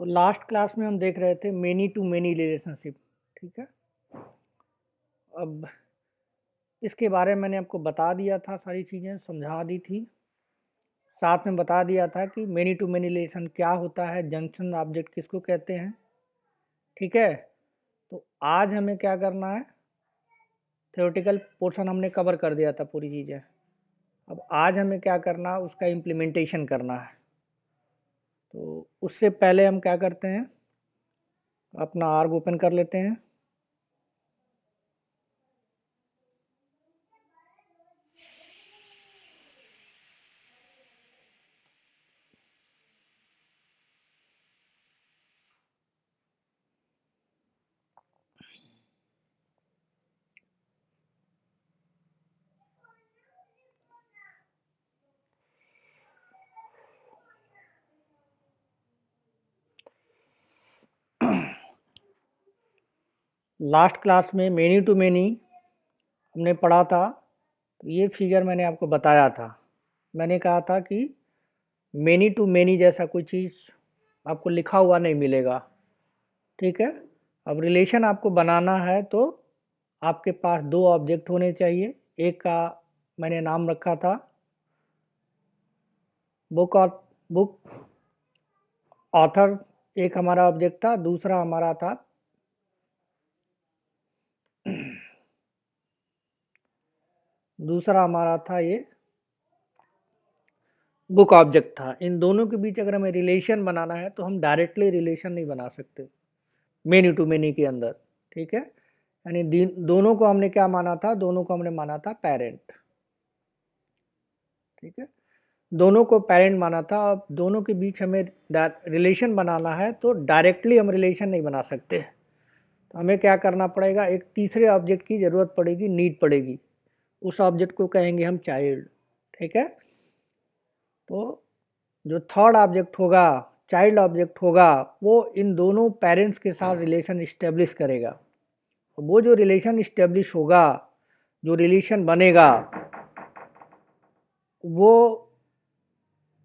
तो last class में हम देख रहे थे मेनी टू मेनी रिलेशनशिप। ठीक है, अब इसके बारे में मैंने आपको बता दिया था, सारी चीज़ें समझा दी थी, साथ में बता दिया था कि मेनी टू मेनी रिलेशन क्या होता है, जंक्शन ऑब्जेक्ट किसको कहते हैं। ठीक है, तो आज हमें क्या करना है, थ्योरेटिकल पोर्शन हमने कवर कर दिया था पूरी चीज़ें। अब आज हमें क्या करना है, उसका इम्प्लीमेंटेशन करना है। तो उससे पहले हम क्या करते हैं, अपना आर्ग ओपन कर लेते हैं। लास्ट क्लास में मेनी टू मेनी हमने पढ़ा था, तो ये फिगर मैंने आपको बताया था। मैंने कहा था कि मेनी टू मेनी जैसा कोई चीज़ आपको लिखा हुआ नहीं मिलेगा। ठीक है, अब रिलेशन आपको बनाना है तो आपके पास दो ऑब्जेक्ट होने चाहिए। एक का मैंने नाम रखा था बुक, और बुक ऑथर एक हमारा ऑब्जेक्ट था, दूसरा हमारा था ये बुक ऑब्जेक्ट था। इन दोनों के बीच अगर हमें रिलेशन बनाना है तो हम डायरेक्टली रिलेशन नहीं बना सकते मेनी टू मेनी के अंदर। ठीक है, यानी दोनों को हमने क्या माना था, दोनों को हमने माना था पेरेंट। ठीक है, दोनों को पेरेंट माना था। अब दोनों के बीच हमें रिलेशन बनाना है तो डायरेक्टली हम रिलेशन नहीं बना सकते, तो हमें क्या करना पड़ेगा, एक तीसरे ऑब्जेक्ट की ज़रूरत पड़ेगी, नीड पड़ेगी। उस ऑब्जेक्ट को कहेंगे हम चाइल्ड। ठीक है, तो जो थर्ड ऑब्जेक्ट होगा, चाइल्ड ऑब्जेक्ट होगा, वो इन दोनों पेरेंट्स के साथ रिलेशन इस्टेब्लिश करेगा। तो वो जो रिलेशन इस्टेब्लिश होगा, जो रिलेशन बनेगा, वो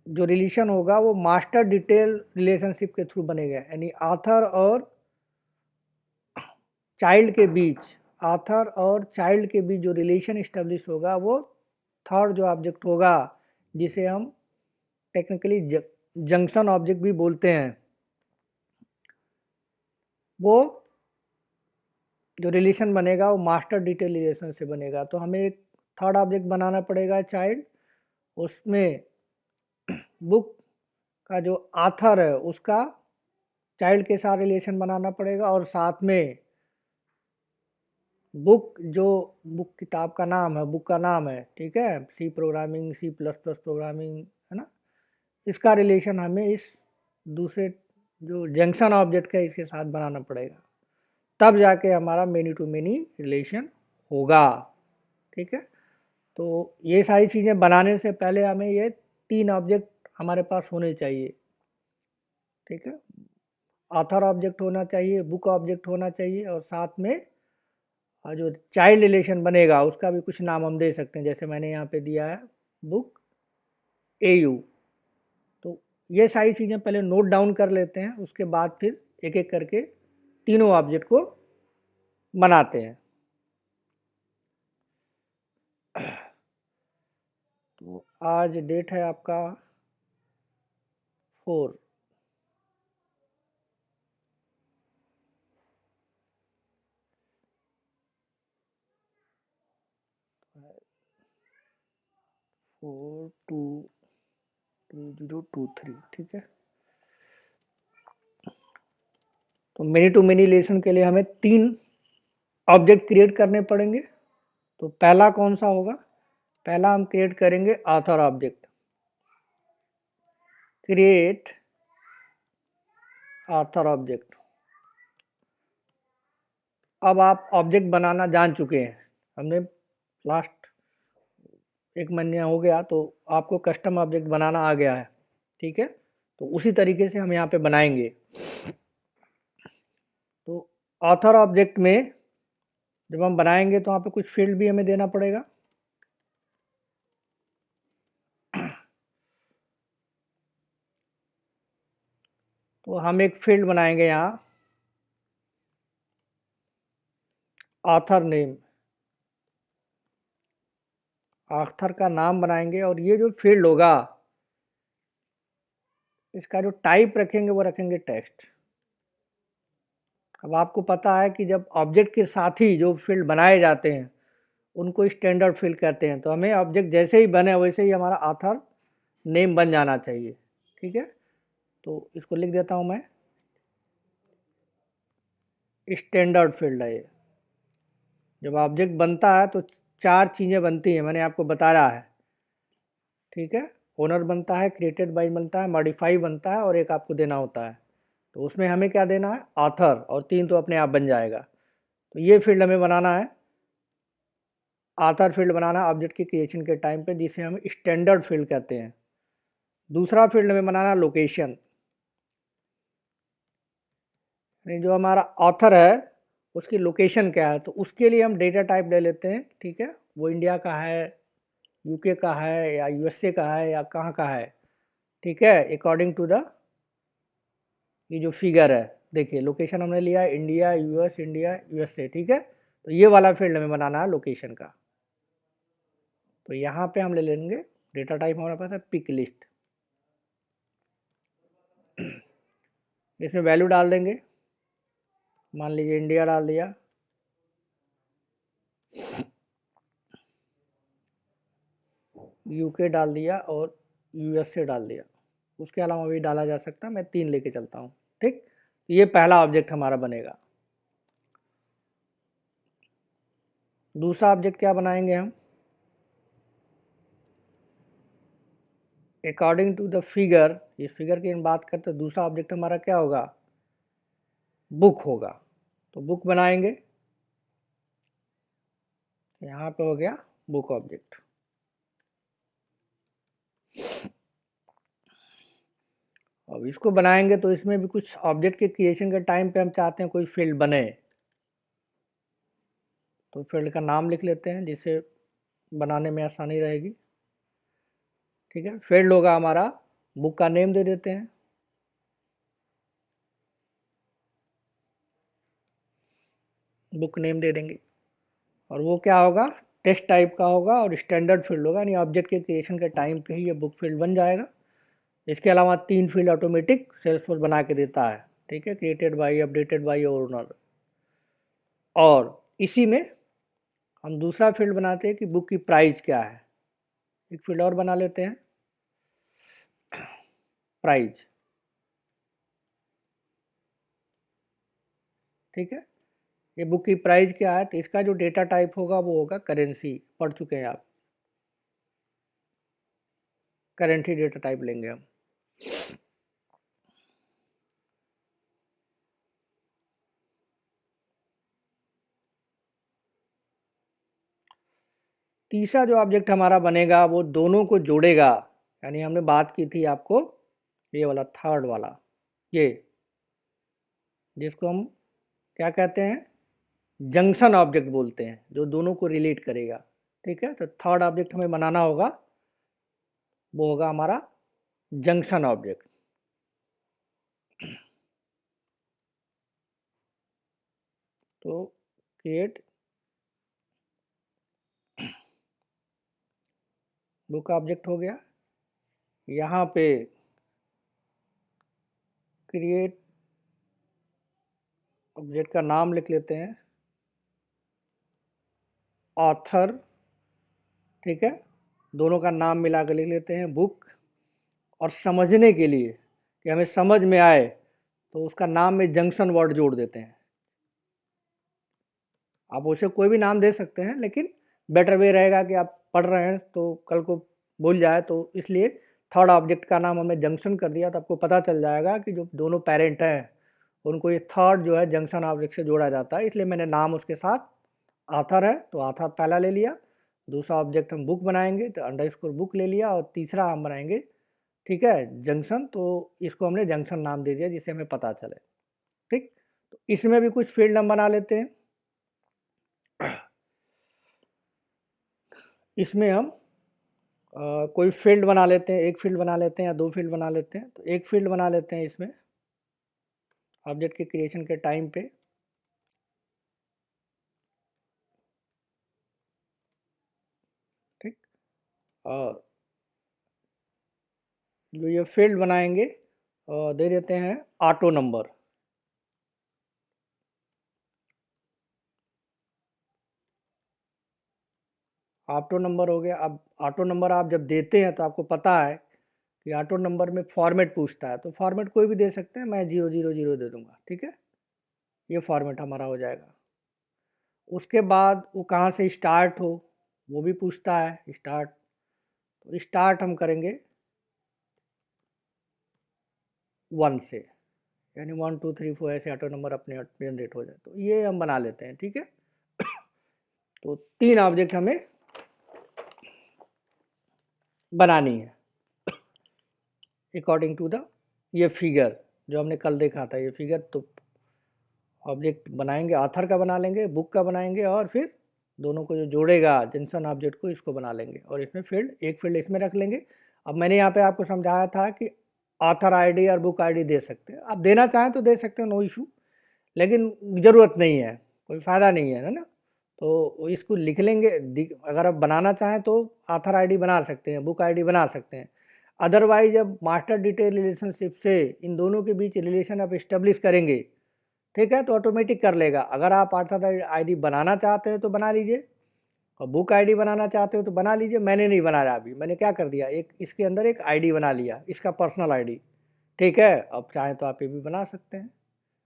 जो रिलेशन होगा वो मास्टर डिटेल रिलेशनशिप के थ्रू बनेगा। यानी ऑथर और चाइल्ड के बीच, ऑथर और चाइल्ड के बीच जो रिलेशन इस्टेब्लिश होगा वो थर्ड जो ऑब्जेक्ट होगा, जिसे हम टेक्निकली जंक्शन ऑब्जेक्ट भी बोलते हैं, वो जो रिलेशन बनेगा वो मास्टर डिटेल रिलेशन से बनेगा। तो हमें एक थर्ड ऑब्जेक्ट बनाना पड़ेगा चाइल्ड, उसमें बुक का जो ऑथर है उसका चाइल्ड के साथ रिलेशन बनाना पड़ेगा, और साथ में बुक जो बुक किताब का नाम है, बुक का नाम है, ठीक है, C programming, C plus plus programming, है ना, इसका रिलेशन हमें इस दूसरे जो जंक्शन ऑब्जेक्ट है इसके साथ बनाना पड़ेगा, तब जाके हमारा मेनी टू मेनी रिलेशन होगा। ठीक है, तो ये सारी चीज़ें बनाने से पहले हमें ये तीन ऑब्जेक्ट हमारे पास होने चाहिए। ठीक है, ऑथर ऑब्जेक्ट होना चाहिए, बुक ऑब्जेक्ट होना चाहिए, और साथ में जो चाइल्ड रिलेशन बनेगा उसका भी कुछ नाम हम दे सकते हैं, जैसे मैंने यहाँ पे दिया है बुक AU। तो ये सारी चीज़ें पहले नोट डाउन कर लेते हैं, उसके बाद फिर एक एक करके तीनों ऑब्जेक्ट को बनाते हैं। तो आज डेट है आपका 4, फोर टू 2023। ठीक है, तो मेनी टू मेनी रिलेशन के लिए हमें तीन ऑब्जेक्ट क्रिएट करने पड़ेंगे। तो पहला कौन सा होगा, पहला हम क्रिएट करेंगे author object. Create author object. अब आप ऑब्जेक्ट बनाना जान चुके हैं, हमने लास्ट एक महीना हो गया, तो आपको कस्टम ऑब्जेक्ट बनाना आ गया है। ठीक है, तो उसी तरीके से हम यहाँ पे बनाएंगे। तो ऑथर ऑब्जेक्ट में जब हम बनाएंगे तो वहाँ पे कुछ फील्ड भी हमें देना पड़ेगा। तो हम एक फील्ड बनाएंगे यहाँ, ऑथर नेम, ऑथर का नाम बनाएंगे, और ये जो फील्ड होगा इसका जो टाइप रखेंगे वो रखेंगे टेक्स्ट। अब आपको पता है कि जब ऑब्जेक्ट के साथ ही जो फील्ड बनाए जाते हैं उनको स्टैंडर्ड फील्ड कहते हैं, तो हमें ऑब्जेक्ट जैसे ही बने वैसे ही हमारा ऑथर नेम बन जाना चाहिए। ठीक है, तो इसको लिख देता हूँ मैं, स्टैंडर्ड फील्ड है ये। जब ऑब्जेक्ट बनता है तो 4 चीज़ें बनती हैं, मैंने आपको बताया है। ठीक है, ओनर बनता है, क्रिएटेड बाय बनता है, मॉडिफाई बनता है, और एक आपको देना होता है। तो उसमें हमें क्या देना है, ऑथर, और 3 तो अपने आप बन जाएगा। तो ये फील्ड हमें बनाना है, ऑथर फील्ड बनाना है ऑब्जेक्ट की क्रिएशन के टाइम पे, जिसे हम स्टैंडर्ड फील्ड कहते हैं। दूसरा फील्ड हमें बनाना है लोकेशन, जो हमारा ऑथर है उसकी लोकेशन क्या है, तो उसके लिए हम डेटा टाइप ले लेते हैं। ठीक है, वो इंडिया का है, यूके का है, या यूएसए का है, या कहाँ का है। ठीक है, अकॉर्डिंग टू द ये जो फिगर है, देखिए लोकेशन हमने लिया है इंडिया, यूएस, इंडिया, यूएसए। ठीक है, तो ये वाला फील्ड हमें बनाना है लोकेशन का। तो यहाँ पे हम ले लेंगे, डेटा टाइप हमारे पास है पिक लिस्ट, इसमें वैल्यू डाल देंगे, मान लीजिए इंडिया डाल दिया, यूके डाल दिया, और यूएसए डाल दिया। उसके अलावा भी डाला जा सकता है, मैं 3 लेके चलता हूँ। ठीक, ये पहला ऑब्जेक्ट हमारा बनेगा। दूसरा ऑब्जेक्ट क्या बनाएंगे हम, अकॉर्डिंग टू द फिगर, इस फिगर की हम बात करते हैं, दूसरा ऑब्जेक्ट हमारा क्या होगा, बुक होगा। तो बुक बनाएंगे, यहाँ पे हो गया बुक ऑब्जेक्ट। अब इसको बनाएंगे तो इसमें भी कुछ ऑब्जेक्ट के क्रिएशन के टाइम पे हम चाहते हैं कोई फील्ड बने, तो फील्ड का नाम लिख लेते हैं जिससे बनाने में आसानी रहेगी। ठीक है, फील्ड होगा हमारा, बुक का नेम दे देते हैं, बुक नेम दे देंगे, और वो क्या होगा, टेक्स्ट टाइप का होगा, और स्टैंडर्ड फील्ड होगा, यानी ऑब्जेक्ट के क्रिएशन के टाइम पे ही ये बुक फील्ड बन जाएगा। इसके अलावा 3 फील्ड ऑटोमेटिक सेल्सफोर्स बना के देता है। ठीक है, क्रिएटेड बाई, अपडेटेड बाई, और ओनर। और इसी में हम दूसरा फील्ड बनाते हैं कि बुक की प्राइस क्या है, एक फील्ड और बना लेते हैं, प्राइस। ठीक है, ये बुक की प्राइस क्या है, तो इसका जो डेटा टाइप होगा वो होगा करेंसी, पढ़ चुके हैं आप, करेंसी डेटा टाइप लेंगे हम। तीसरा जो ऑब्जेक्ट हमारा बनेगा वो दोनों को जोड़ेगा, यानी हमने बात की थी आपको ये वाला थर्ड वाला, ये जिसको हम क्या कहते हैं, जंक्शन ऑब्जेक्ट बोलते हैं, जो दोनों को रिलेट करेगा। ठीक है, तो थर्ड ऑब्जेक्ट हमें बनाना होगा, वो होगा हमारा जंक्शन ऑब्जेक्ट। तो क्रिएट बुक ऑब्जेक्ट हो गया, यहाँ पे क्रिएट ऑब्जेक्ट का नाम लिख लेते हैं, ऑथर। ठीक है, दोनों का नाम मिला कर लिख लेते हैं बुक, और समझने के लिए कि हमें समझ में आए तो उसका नाम में जंक्शन वर्ड जोड़ देते हैं। आप उसे कोई भी नाम दे सकते हैं, लेकिन बेटर वे रहेगा कि आप पढ़ रहे हैं तो कल को भूल जाए, तो इसलिए थर्ड ऑब्जेक्ट का नाम हमने जंक्शन कर दिया, तो आपको पता चल जाएगा कि जो दोनों पेरेंट हैं उनको ये थर्ड जो है जंक्शन ऑब्जेक्ट से जोड़ा जाता है, इसलिए मैंने नाम उसके साथ आथर है तो आथर पहला ले लिया। दूसरा ऑब्जेक्ट हम बुक बनाएंगे तो अंडरस्कोर बुक ले लिया, और तीसरा हम बनाएंगे, ठीक है, जंक्शन, तो इसको हमने जंक्शन नाम दे दिया जिससे हमें पता चले। ठीक, तो इसमें भी कुछ फील्ड हम बना लेते हैं। इसमें हम कोई फील्ड बना लेते हैं, एक फील्ड बना लेते हैं या 2 फील्ड बना लेते हैं, तो एक फील्ड बना लेते हैं इसमें, ऑब्जेक्ट के क्रिएशन के टाइम पे। ठीक, और जो ये फील्ड बनाएंगे दे देते हैं ऑटो नंबर। ऑटो नंबर हो गया। अब ऑटो नंबर आप जब देते हैं तो आपको पता है कि ऑटो नंबर में फॉर्मेट पूछता है, तो फॉर्मेट कोई भी दे सकते हैं, मैं 000 दे दूंगा। ठीक है, ये फॉर्मेट हमारा हो जाएगा। उसके बाद वो कहाँ से स्टार्ट हो वो भी पूछता है, स्टार्ट। तो स्टार्ट हम करेंगे 1 से, यानी 1 2 3 4 ऐसे ऑटो नंबर अपने आप जनरेट हो जाए, तो ये हम बना लेते हैं। ठीक है, तो 3 ऑब्जेक्ट हमें बनानी है अकॉर्डिंग टू द ये फिगर जो हमने कल देखा था। ये फिगर तो ऑब्जेक्ट बनाएंगे, ऑथर का बना लेंगे, बुक का बनाएंगे, और फिर दोनों को जो जोड़ेगा जंक्शन ऑब्जेक्ट को, इसको बना लेंगे, और इसमें फील्ड, एक फील्ड इसमें रख लेंगे। अब मैंने यहाँ पे आपको समझाया था कि ऑथर आईडी और बुक आईडी दे सकते हैं, आप देना चाहें तो दे सकते हैं, नो इशू, लेकिन ज़रूरत नहीं है, कोई फ़ायदा नहीं है ना। तो इसको लिख लेंगे। अगर आप बनाना चाहें तो ऑथर आईडी बना सकते हैं, बुक आईडी बना सकते हैं। अदरवाइज जब मास्टर डिटेल रिलेशनशिप से इन दोनों के बीच रिलेशन आप इस्टेब्लिश करेंगे, ठीक है, तो ऑटोमेटिक कर लेगा। अगर आप ऑथर आईडी बनाना चाहते हैं तो बना लीजिए, और बुक आईडी बनाना चाहते हो तो बना लीजिए। मैंने नहीं बनाया, अभी मैंने क्या कर दिया, एक इसके अंदर एक आईडी बना लिया, इसका पर्सनल आईडी। ठीक है, अब चाहें तो आप ये भी बना सकते हैं,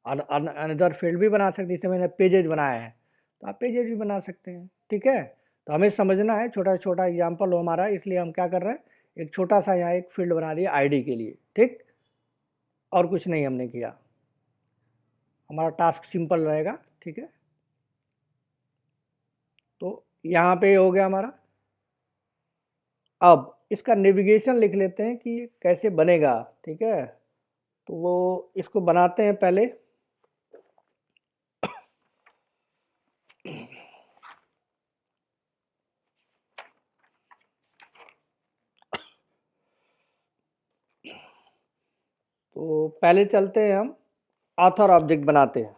और अनदर फील्ड भी बना सकते हैं। जैसे मैंने पेजेज बनाया है तो आप पेजेज भी बना सकते हैं। ठीक है, तो हमें समझना है, छोटा छोटा एग्जाम्पल हो हमारा, इसलिए हम क्या कर रहे हैं, एक छोटा सा यहाँ एक फील्ड बना दिया आईडी के लिए। ठीक, और कुछ नहीं हमने किया, हमारा टास्क सिंपल रहेगा। ठीक है, तो यहाँ पे हो गया हमारा। अब इसका नेविगेशन लिख लेते हैं कि कैसे बनेगा। ठीक है, तो वो इसको बनाते हैं पहले। तो पहले चलते हैं हम ऑथर ऑब्जेक्ट बनाते हैं।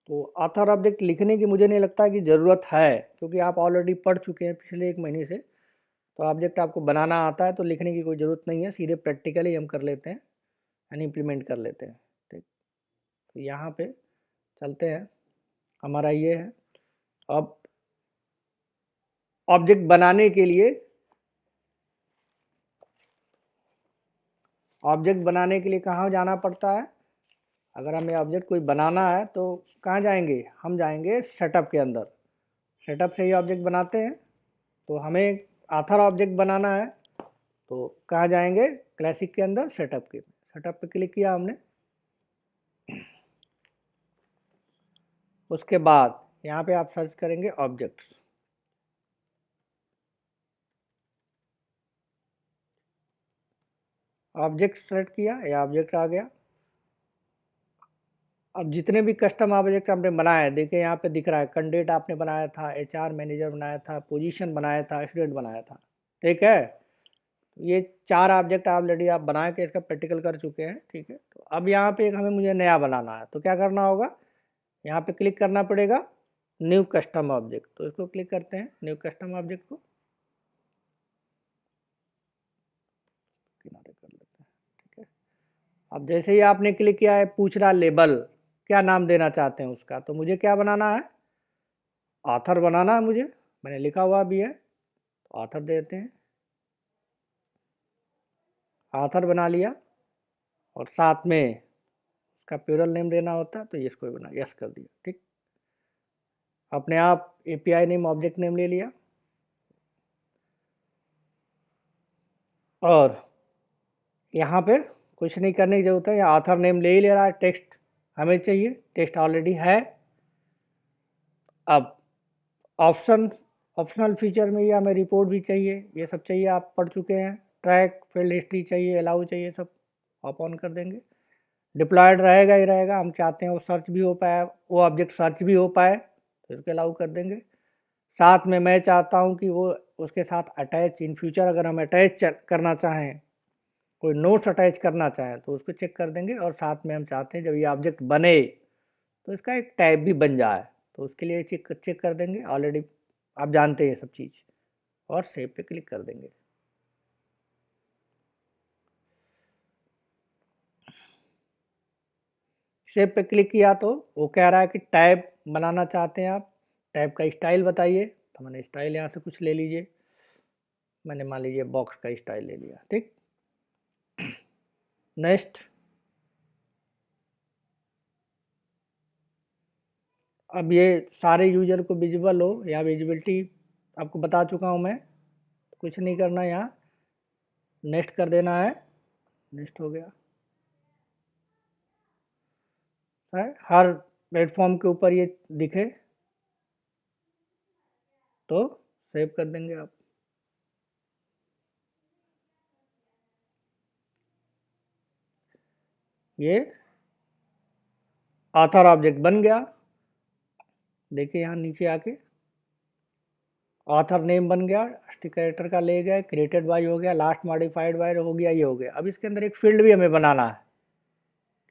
तो ऑथर ऑब्जेक्ट लिखने की मुझे नहीं लगता कि ज़रूरत है, क्योंकि आप ऑलरेडी पढ़ चुके हैं पिछले 1 महीने से। तो ऑब्जेक्ट आपको बनाना आता है, तो लिखने की कोई ज़रूरत नहीं है, सीधे प्रैक्टिकली हम कर लेते हैं यानी इम्प्लीमेंट कर लेते हैं। ठीक, तो यहाँ पे चलते हैं, हमारा ये है। अब ऑब्जेक्ट बनाने के लिए, कहाँ जाना पड़ता है? अगर हमें ऑब्जेक्ट कोई बनाना है तो कहाँ जाएंगे? हम जाएंगे सेटअप के अंदर। सेटअप से ही ऑब्जेक्ट बनाते हैं। तो हमें ऑथर ऑब्जेक्ट बनाना है तो कहाँ जाएंगे? क्लासिक के अंदर सेटअप के, सेटअप पे क्लिक किया हमने। उसके बाद यहाँ पे आप सर्च करेंगे ऑब्जेक्ट्स। ऑब्जेक्ट सेलेक्ट किया, या ऑब्जेक्ट आ गया। अब जितने भी कस्टम ऑब्जेक्ट हमने बनाए, देखिए यहाँ पे दिख रहा है, कैंडिडेट आपने बनाया था, एचआर मैनेजर बनाया था, पोजीशन बनाया था, स्टूडेंट बनाया था। ठीक है, ये 4 ऑब्जेक्ट ऑलरेडी आप बना के इसका प्रैक्टिकल कर चुके हैं। ठीक है, तो अब यहाँ पे एक हमें मुझे नया बनाना है, तो क्या करना होगा, यहाँ पे क्लिक करना पड़ेगा न्यू कस्टम ऑब्जेक्ट। तो इसको क्लिक करते हैं, न्यू कस्टम ऑब्जेक्ट को किनारे कर लेते हैं। ठीक है, अब जैसे ही आपने क्लिक किया है, पूछ रहा लेबल, क्या नाम देना चाहते हैं उसका। तो मुझे क्या बनाना है, ऑथर बनाना है मुझे, मैंने लिखा हुआ भी है, तो ऑथर देते हैं, ऑथर बना लिया। और साथ में उसका प्यूरल नेम देना होता है, तो इसको भी बना, यस कर दिया। ठीक, अपने आप एपीआई नेम, ऑब्जेक्ट नेम ले लिया। और यहाँ पे कुछ नहीं करने की जरूरत है, यहाँ ऑथर नेम ले ही ले रहा है, टेक्स्ट हमें चाहिए, टेक्स्ट ऑलरेडी है। अब ऑप्शनल फीचर में ये हमें रिपोर्ट भी चाहिए, ये सब चाहिए, आप पढ़ चुके हैं। ट्रैक, फील्ड हिस्ट्री चाहिए, अलाउ चाहिए, सब आप ऑन कर देंगे। डिप्लॉयड रहेगा ही रहेगा, हम चाहते हैं वो सर्च भी हो पाए, वो ऑब्जेक्ट सर्च भी हो पाए, तो इसके अलाउ कर देंगे। साथ में मैं चाहता हूँ कि वो उसके साथ अटैच, इन फ्यूचर अगर हम अटैच करना चाहें कोई नोट्स अटैच करना चाहें तो उसको चेक कर देंगे, और साथ में हम चाहते हैं जब ये ऑब्जेक्ट बने तो इसका एक टैब भी बन जाए, तो उसके लिए चेक चेक कर देंगे। ऑलरेडी आप जानते हैं ये सब चीज़, और सेव पे क्लिक कर देंगे। सेव पे क्लिक किया तो वो कह रहा है कि टैब बनाना चाहते हैं आप, टैब का स्टाइल बताइए। तो मैंने स्टाइल यहाँ से कुछ ले लीजिए, मैंने मान लीजिए बॉक्स का स्टाइल ले लिया, ठीक। नेक्स्ट, अब ये सारे यूजर को विजिबल हो या विजिबिलिटी आपको बता चुका हूँ मैं, कुछ नहीं करना, यहाँ नेक्स्ट कर देना है। नेक्स्ट हो गया है, हर प्लेटफॉर्म के ऊपर ये दिखे तो सेव कर देंगे आप। ये ऑथर ऑब्जेक्ट बन गया, देखिए यहाँ नीचे आके ऑथर नेम बन गया, स्टिक कैरेक्टर का ले गए, क्रिएटेड बाय हो गया, लास्ट मॉडिफाइड बाय हो गया, ये हो गया। अब इसके अंदर एक फील्ड भी हमें बनाना है,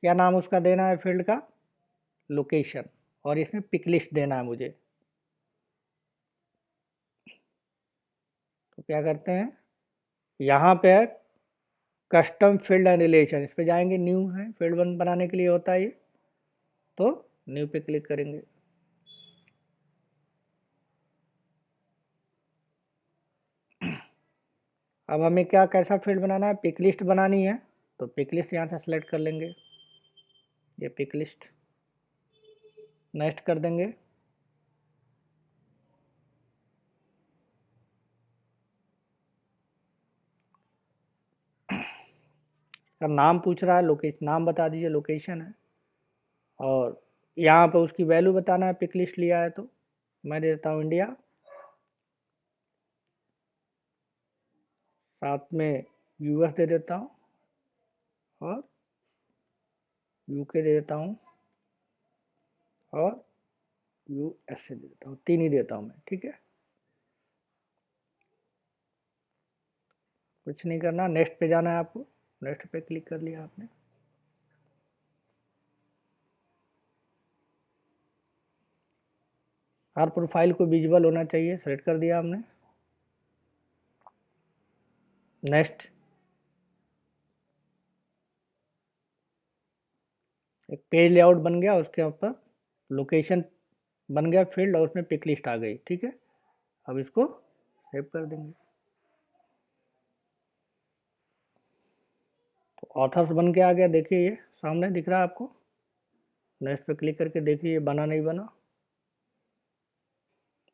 क्या नाम उसका देना है फील्ड का, लोकेशन, और इसमें पिक लिस्ट देना है मुझे। तो क्या करते हैं, यहाँ पे है कस्टम फील्ड एंड रिलेशन, इस पे जाएंगे, न्यू है, फील्ड वन बनाने के लिए होता है ये, तो न्यू पे क्लिक करेंगे। अब हमें क्या कैसा फील्ड बनाना है, पिक लिस्ट बनानी है, तो पिक लिस्ट यहाँ से सेलेक्ट कर लेंगे, ये पिक लिस्ट, नेक्स्ट कर देंगे। का नाम पूछ रहा है, लोकेशन नाम बता दीजिए, लोकेशन है, और यहाँ पे उसकी वैल्यू बताना है, पिक लिस्ट लिया है तो मैं दे देता हूँ इंडिया, साथ में यूएस दे देता हूँ, और यूके दे देता हूँ, और यूएसए दे देता हूँ, 3 ही देता हूँ मैं, ठीक है। कुछ नहीं करना, नेक्स्ट पे जाना है आपको, नेक्स्ट पे क्लिक कर लिया आपने। हर प्रोफाइल को विजिबल होना चाहिए, सेलेक्ट कर दिया हमने, नेक्स्ट। एक पेज लेआउट बन गया, उसके ऊपर लोकेशन बन गया फील्ड, और उसमें पिक लिस्ट आ गई, ठीक है। अब इसको सेव कर देंगे, तो ऑथर्स बन के आ गया, देखिए ये सामने दिख रहा है आपको। नेक्स्ट पे क्लिक करके देखिए ये बना नहीं बना,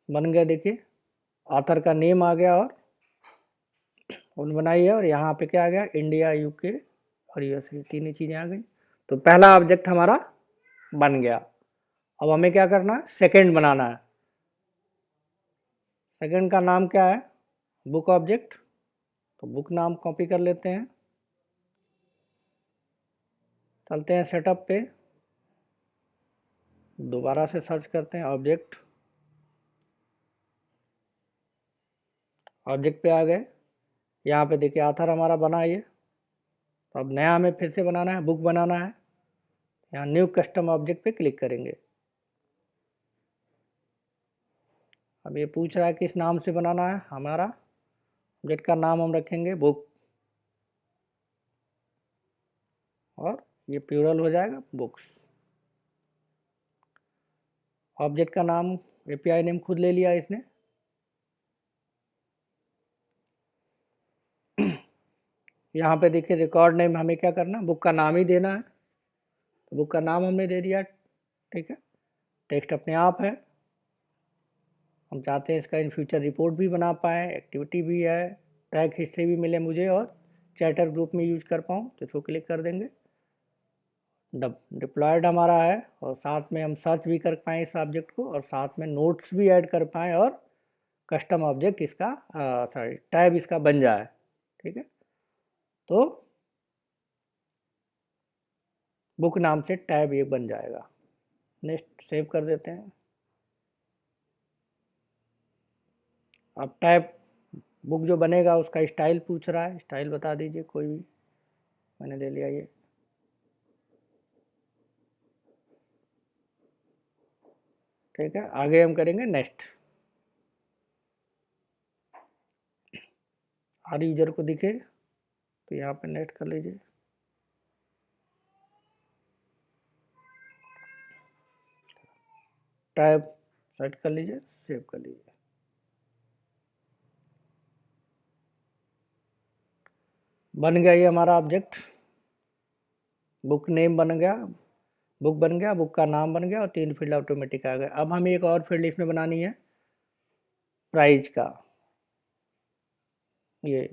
बन गया, देखिए ऑथर का नेम आ गया, और उन बनाई है, और यहाँ पे क्या आ गया, इंडिया, यूके और यूएसए, 3 ही चीज़ें आ गई। तो पहला ऑब्जेक्ट हमारा बन गया। अब हमें क्या करना है, सेकंड बनाना है। सेकंड का नाम क्या है, बुक ऑब्जेक्ट, तो बुक नाम कॉपी कर लेते हैं, चलते हैं सेटअप पे, दोबारा से सर्च करते हैं ऑब्जेक्ट, ऑब्जेक्ट पे आ गए, यहाँ पे देखिए ऑथर हमारा बना है ये। तो अब नया हमें फिर से बनाना है, बुक बनाना है, यहाँ न्यू कस्टम ऑब्जेक्ट पे क्लिक करेंगे। अब ये पूछ रहा है किस नाम से बनाना है, हमारा ऑब्जेक्ट का नाम हम रखेंगे बुक, और ये प्लूरल हो जाएगा बुक्स। ऑब्जेक्ट का नाम, एपीआई नेम खुद ले लिया इसने। यहाँ पे देखिए रिकॉर्ड नेम हमें क्या करना, बुक का नाम ही देना है, तो बुक का नाम हमने दे दिया, ठीक है। टेक्स्ट अपने आप है, हम चाहते हैं इसका इन फ्यूचर रिपोर्ट भी बना पाएँ, एक्टिविटी भी है, ट्रैक हिस्ट्री भी मिले मुझे, और चैटर ग्रुप में यूज कर पाऊँ, तो इसको क्लिक कर देंगे। डिप्लॉयड हमारा है, और साथ में हम सर्च भी कर पाएँ इस ऑब्जेक्ट को, और साथ में नोट्स भी ऐड कर पाएँ, और कस्टम ऑब्जेक्ट इसका सॉरी टैब इसका बन जाए, ठीक है। तो बुक नाम से टैब ये बन जाएगा। नेक्स्ट सेव कर देते हैं। अब टैब बुक जो बनेगा उसका स्टाइल पूछ रहा है, स्टाइल बता दीजिए कोई भी। मैंने ले लिया ये। ठीक है, आगे हम करेंगे नेक्स्ट। हर यूजर को दिखे तो यहाँ पे नेक्स्ट कर लीजिए। टैब सेट कर लीजिए, सेव कर लीजिए। बन गया ये हमारा ऑब्जेक्ट। बुक नेम बन गया, बुक बन गया, बुक का नाम बन गया और 3 फील्ड ऑटोमेटिक आ गए। अब हमें एक और फील्ड इसमें बनानी है प्राइस का। ये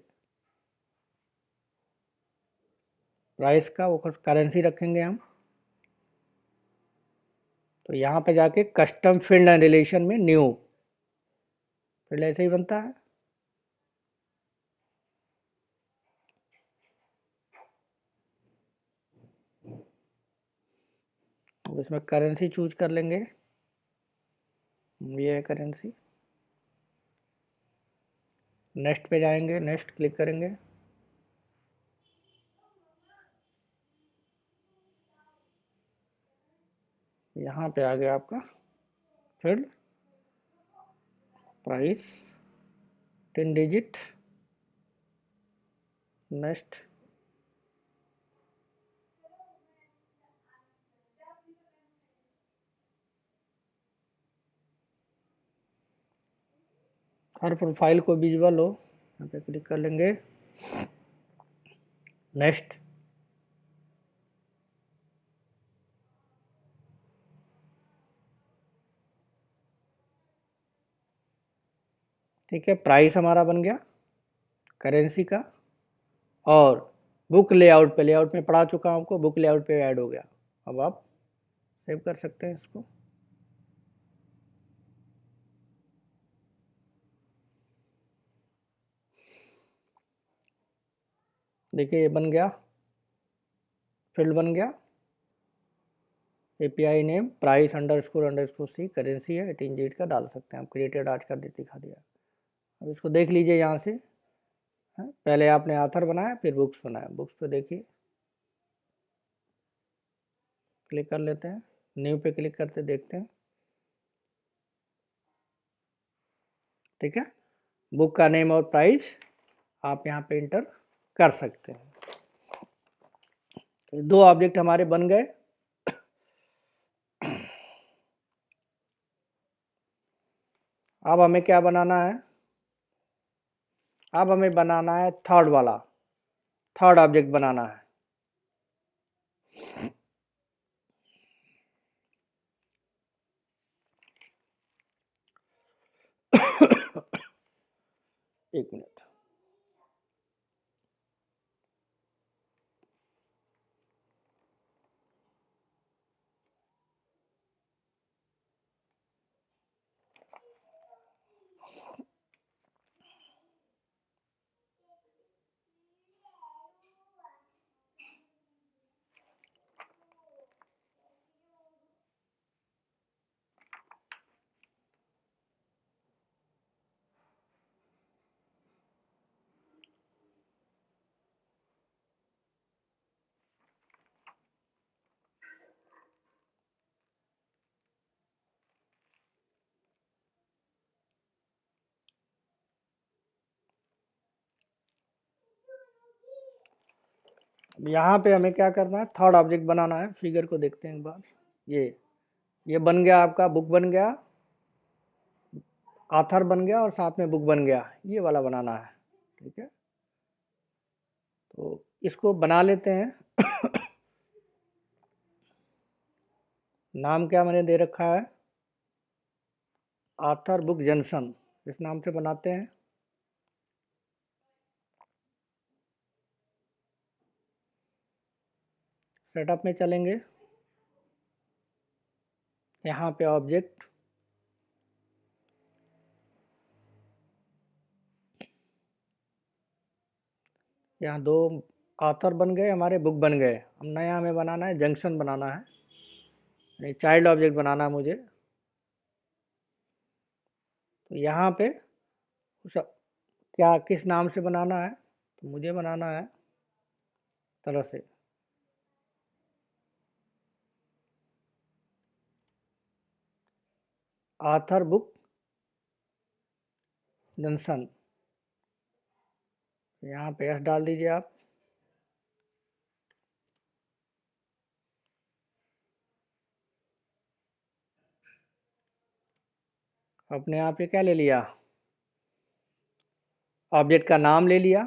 प्राइस का वो करेंसी रखेंगे हम। तो यहाँ पे जाके कस्टम फील्ड एंड रिलेशन में न्यू फील्ड ऐसे ही बनता है। अब इसमें करेंसी चूज कर लेंगे, ये है करेंसी। नेक्स्ट पे जाएंगे, नेक्स्ट क्लिक करेंगे। यहाँ पे आ गया आपका field price 10 digit. Next, her profile को विजुअल हो, यहाँ पे क्लिक कर लेंगे। नेक्स्ट, ठीक है, प्राइस हमारा बन गया करेंसी का। और बुक लेआउट पे, लेआउट में पढ़ा चुका हूँ आपको, बुक लेआउट पे ऐड हो गया। अब आप सेव कर सकते हैं इसको। देखिए ये बन गया, फील्ड बन गया। API name price underscore C, currency है 18 डिजिट का, डाल सकते हैं आप। क्रिएटेड आज कर दिखा दिया। अब इसको देख लीजिए यहाँ से। पहले आपने ऑथर बनाया, फिर बुक्स बनाया। बुक्स पे देखिए, क्लिक कर लेते हैं, न्यू पे क्लिक करते देखते हैं। ठीक है, बुक का नेम और प्राइस आप यहाँ पे इंटर कर सकते हैं। दो ऑब्जेक्ट हमारे बन गए। अब हमें क्या बनाना है? अब हमें बनाना है थर्ड वाला, थर्ड ऑब्जेक्ट बनाना है। एक मिनट। यहाँ पे हमें क्या करना है? थर्ड ऑब्जेक्ट बनाना है। फिगर को देखते हैं एक बार। ये बन गया आपका, बुक बन गया, ऑथर बन गया और साथ में बुक बन गया। ये वाला बनाना है। ठीक है, तो इसको बना लेते हैं। नाम क्या मैंने दे रखा है? ऑथर बुक जंक्शन, इस नाम से बनाते हैं। सेटअप में चलेंगे, यहाँ पे ऑब्जेक्ट, यहाँ दो ऑथर बन गए हमारे, बुक बन गए। अब नया हमें बनाना है जंक्शन बनाना है, चाइल्ड ऑब्जेक्ट बनाना है मुझे। तो यहाँ पे उस क्या किस नाम से बनाना है? तो मुझे बनाना है तरह से। ऑथर बुक जंक्शन, यहाँ पे एस डाल दीजिए आप। अपने आप ये क्या ले लिया, ऑब्जेक्ट का नाम ले लिया,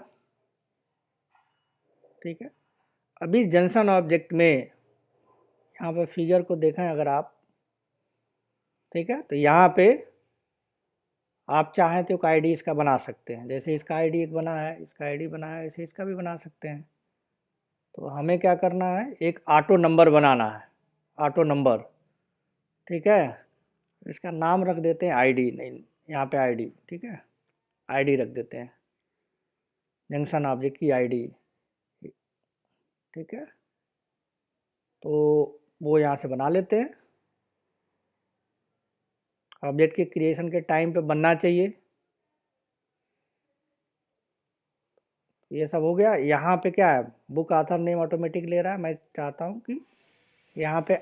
ठीक है। अभी जंक्शन ऑब्जेक्ट में यहाँ पे फिगर को देखें अगर आप, ठीक है, तो यहाँ पे आप चाहें तो एक आईडी इसका बना सकते हैं, जैसे इसका आईडी एक बना है, इसका आईडी बना है, ऐसे इसका भी बना सकते हैं। तो हमें क्या करना है, एक ऑटो नंबर बनाना है, ऑटो नंबर, ठीक है। इसका नाम रख देते हैं आईडी, नहीं यहाँ पे आईडी, ठीक है, आईडी रख देते हैं, जंक्शन ऑब्जेक्ट की आईडी, ठीक है। तो वो यहाँ से बना लेते हैं, ऑब्जेक्ट के क्रिएशन के टाइम पे बनना चाहिए। ये सब हो गया। यहाँ पे क्या है, बुक ऑथर नेम ऑटोमेटिक ले रहा है, मैं चाहता हूँ कि यहाँ पे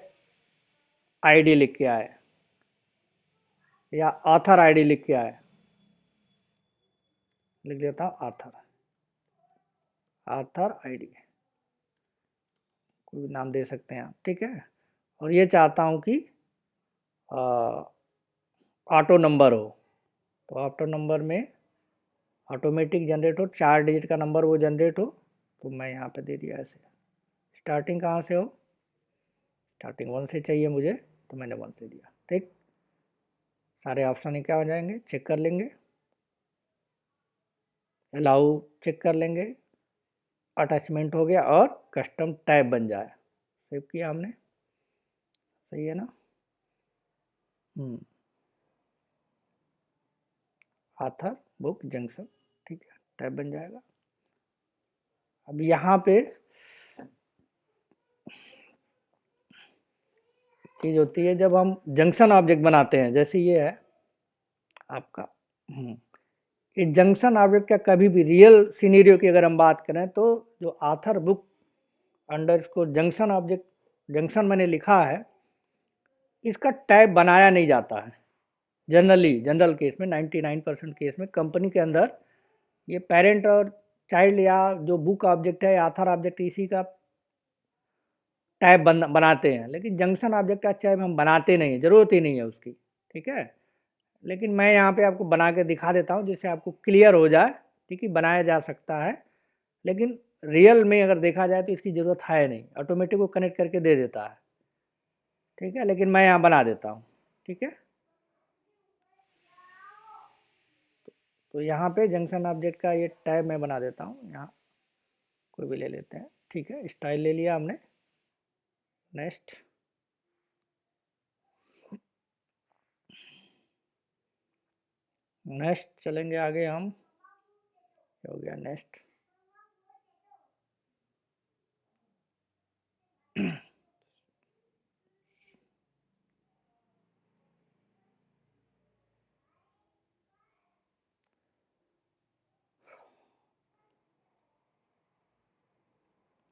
आईडी लिख के आए या ऑथर आईडी लिख के आए, लिख देता हूँ ऑथर, ऑथर आईडी, कोई भी नाम दे सकते हैं आप, ठीक है। और ये चाहता हूँ कि ऑटो नंबर हो, तो ऑटो नंबर में ऑटोमेटिक जनरेट हो, 4 डिजिट का नंबर वो जनरेट हो, तो मैं यहाँ पे दे दिया ऐसे। स्टार्टिंग कहाँ से हो, स्टार्टिंग 1 से चाहिए मुझे, तो मैंने 1 से दिया, ठीक। सारे ऑप्शन क्या हो जाएंगे, चेक कर लेंगे, अलाउ चेक कर लेंगे, अटैचमेंट हो गया और कस्टम टैब बन जाए, सेव किया हमने, सही है ना। ऑथर बुक जंक्शन, ठीक है, टैब बन जाएगा। अब यहाँ पे चीज़ होती है, जब हम जंक्शन ऑब्जेक्ट बनाते हैं, जैसे ये है आपका, इस जंक्शन ऑब्जेक्ट का कभी भी रियल सिनेरियो की अगर हम बात करें, तो जो ऑथर बुक अंडर इसको जंक्शन ऑब्जेक्ट, जंक्शन मैंने लिखा है, इसका टैब बनाया नहीं जाता है जनरल केस में, 99% केस में कंपनी के अंदर ये पेरेंट और चाइल्ड या जो बुक ऑब्जेक्ट है या ऑथर ऑब्जेक्ट, इसी का टैब बनाते हैं। लेकिन जंक्शन ऑब्जेक्ट का टैब हम बनाते नहीं, ज़रूरत ही नहीं है उसकी, ठीक है। लेकिन मैं यहाँ पे आपको बना के दिखा देता हूँ जिससे आपको क्लियर हो जाए, ठीक है, बनाया जा सकता है। लेकिन रियल में अगर देखा जाए तो इसकी ज़रूरत है नहीं, ऑटोमेटिक को कनेक्ट करके दे देता है, ठीक है। लेकिन मैं यहाँ बना देता हूँ, ठीक है। तो यहाँ पे जंक्शन ऑब्जेक्ट का ये टैब मैं बना देता हूँ, यहाँ कोई भी ले लेते हैं, ठीक है। स्टाइल ले लिया हमने, नेक्स्ट, नेक्स्ट चलेंगे आगे हम, हो गया नेक्स्ट।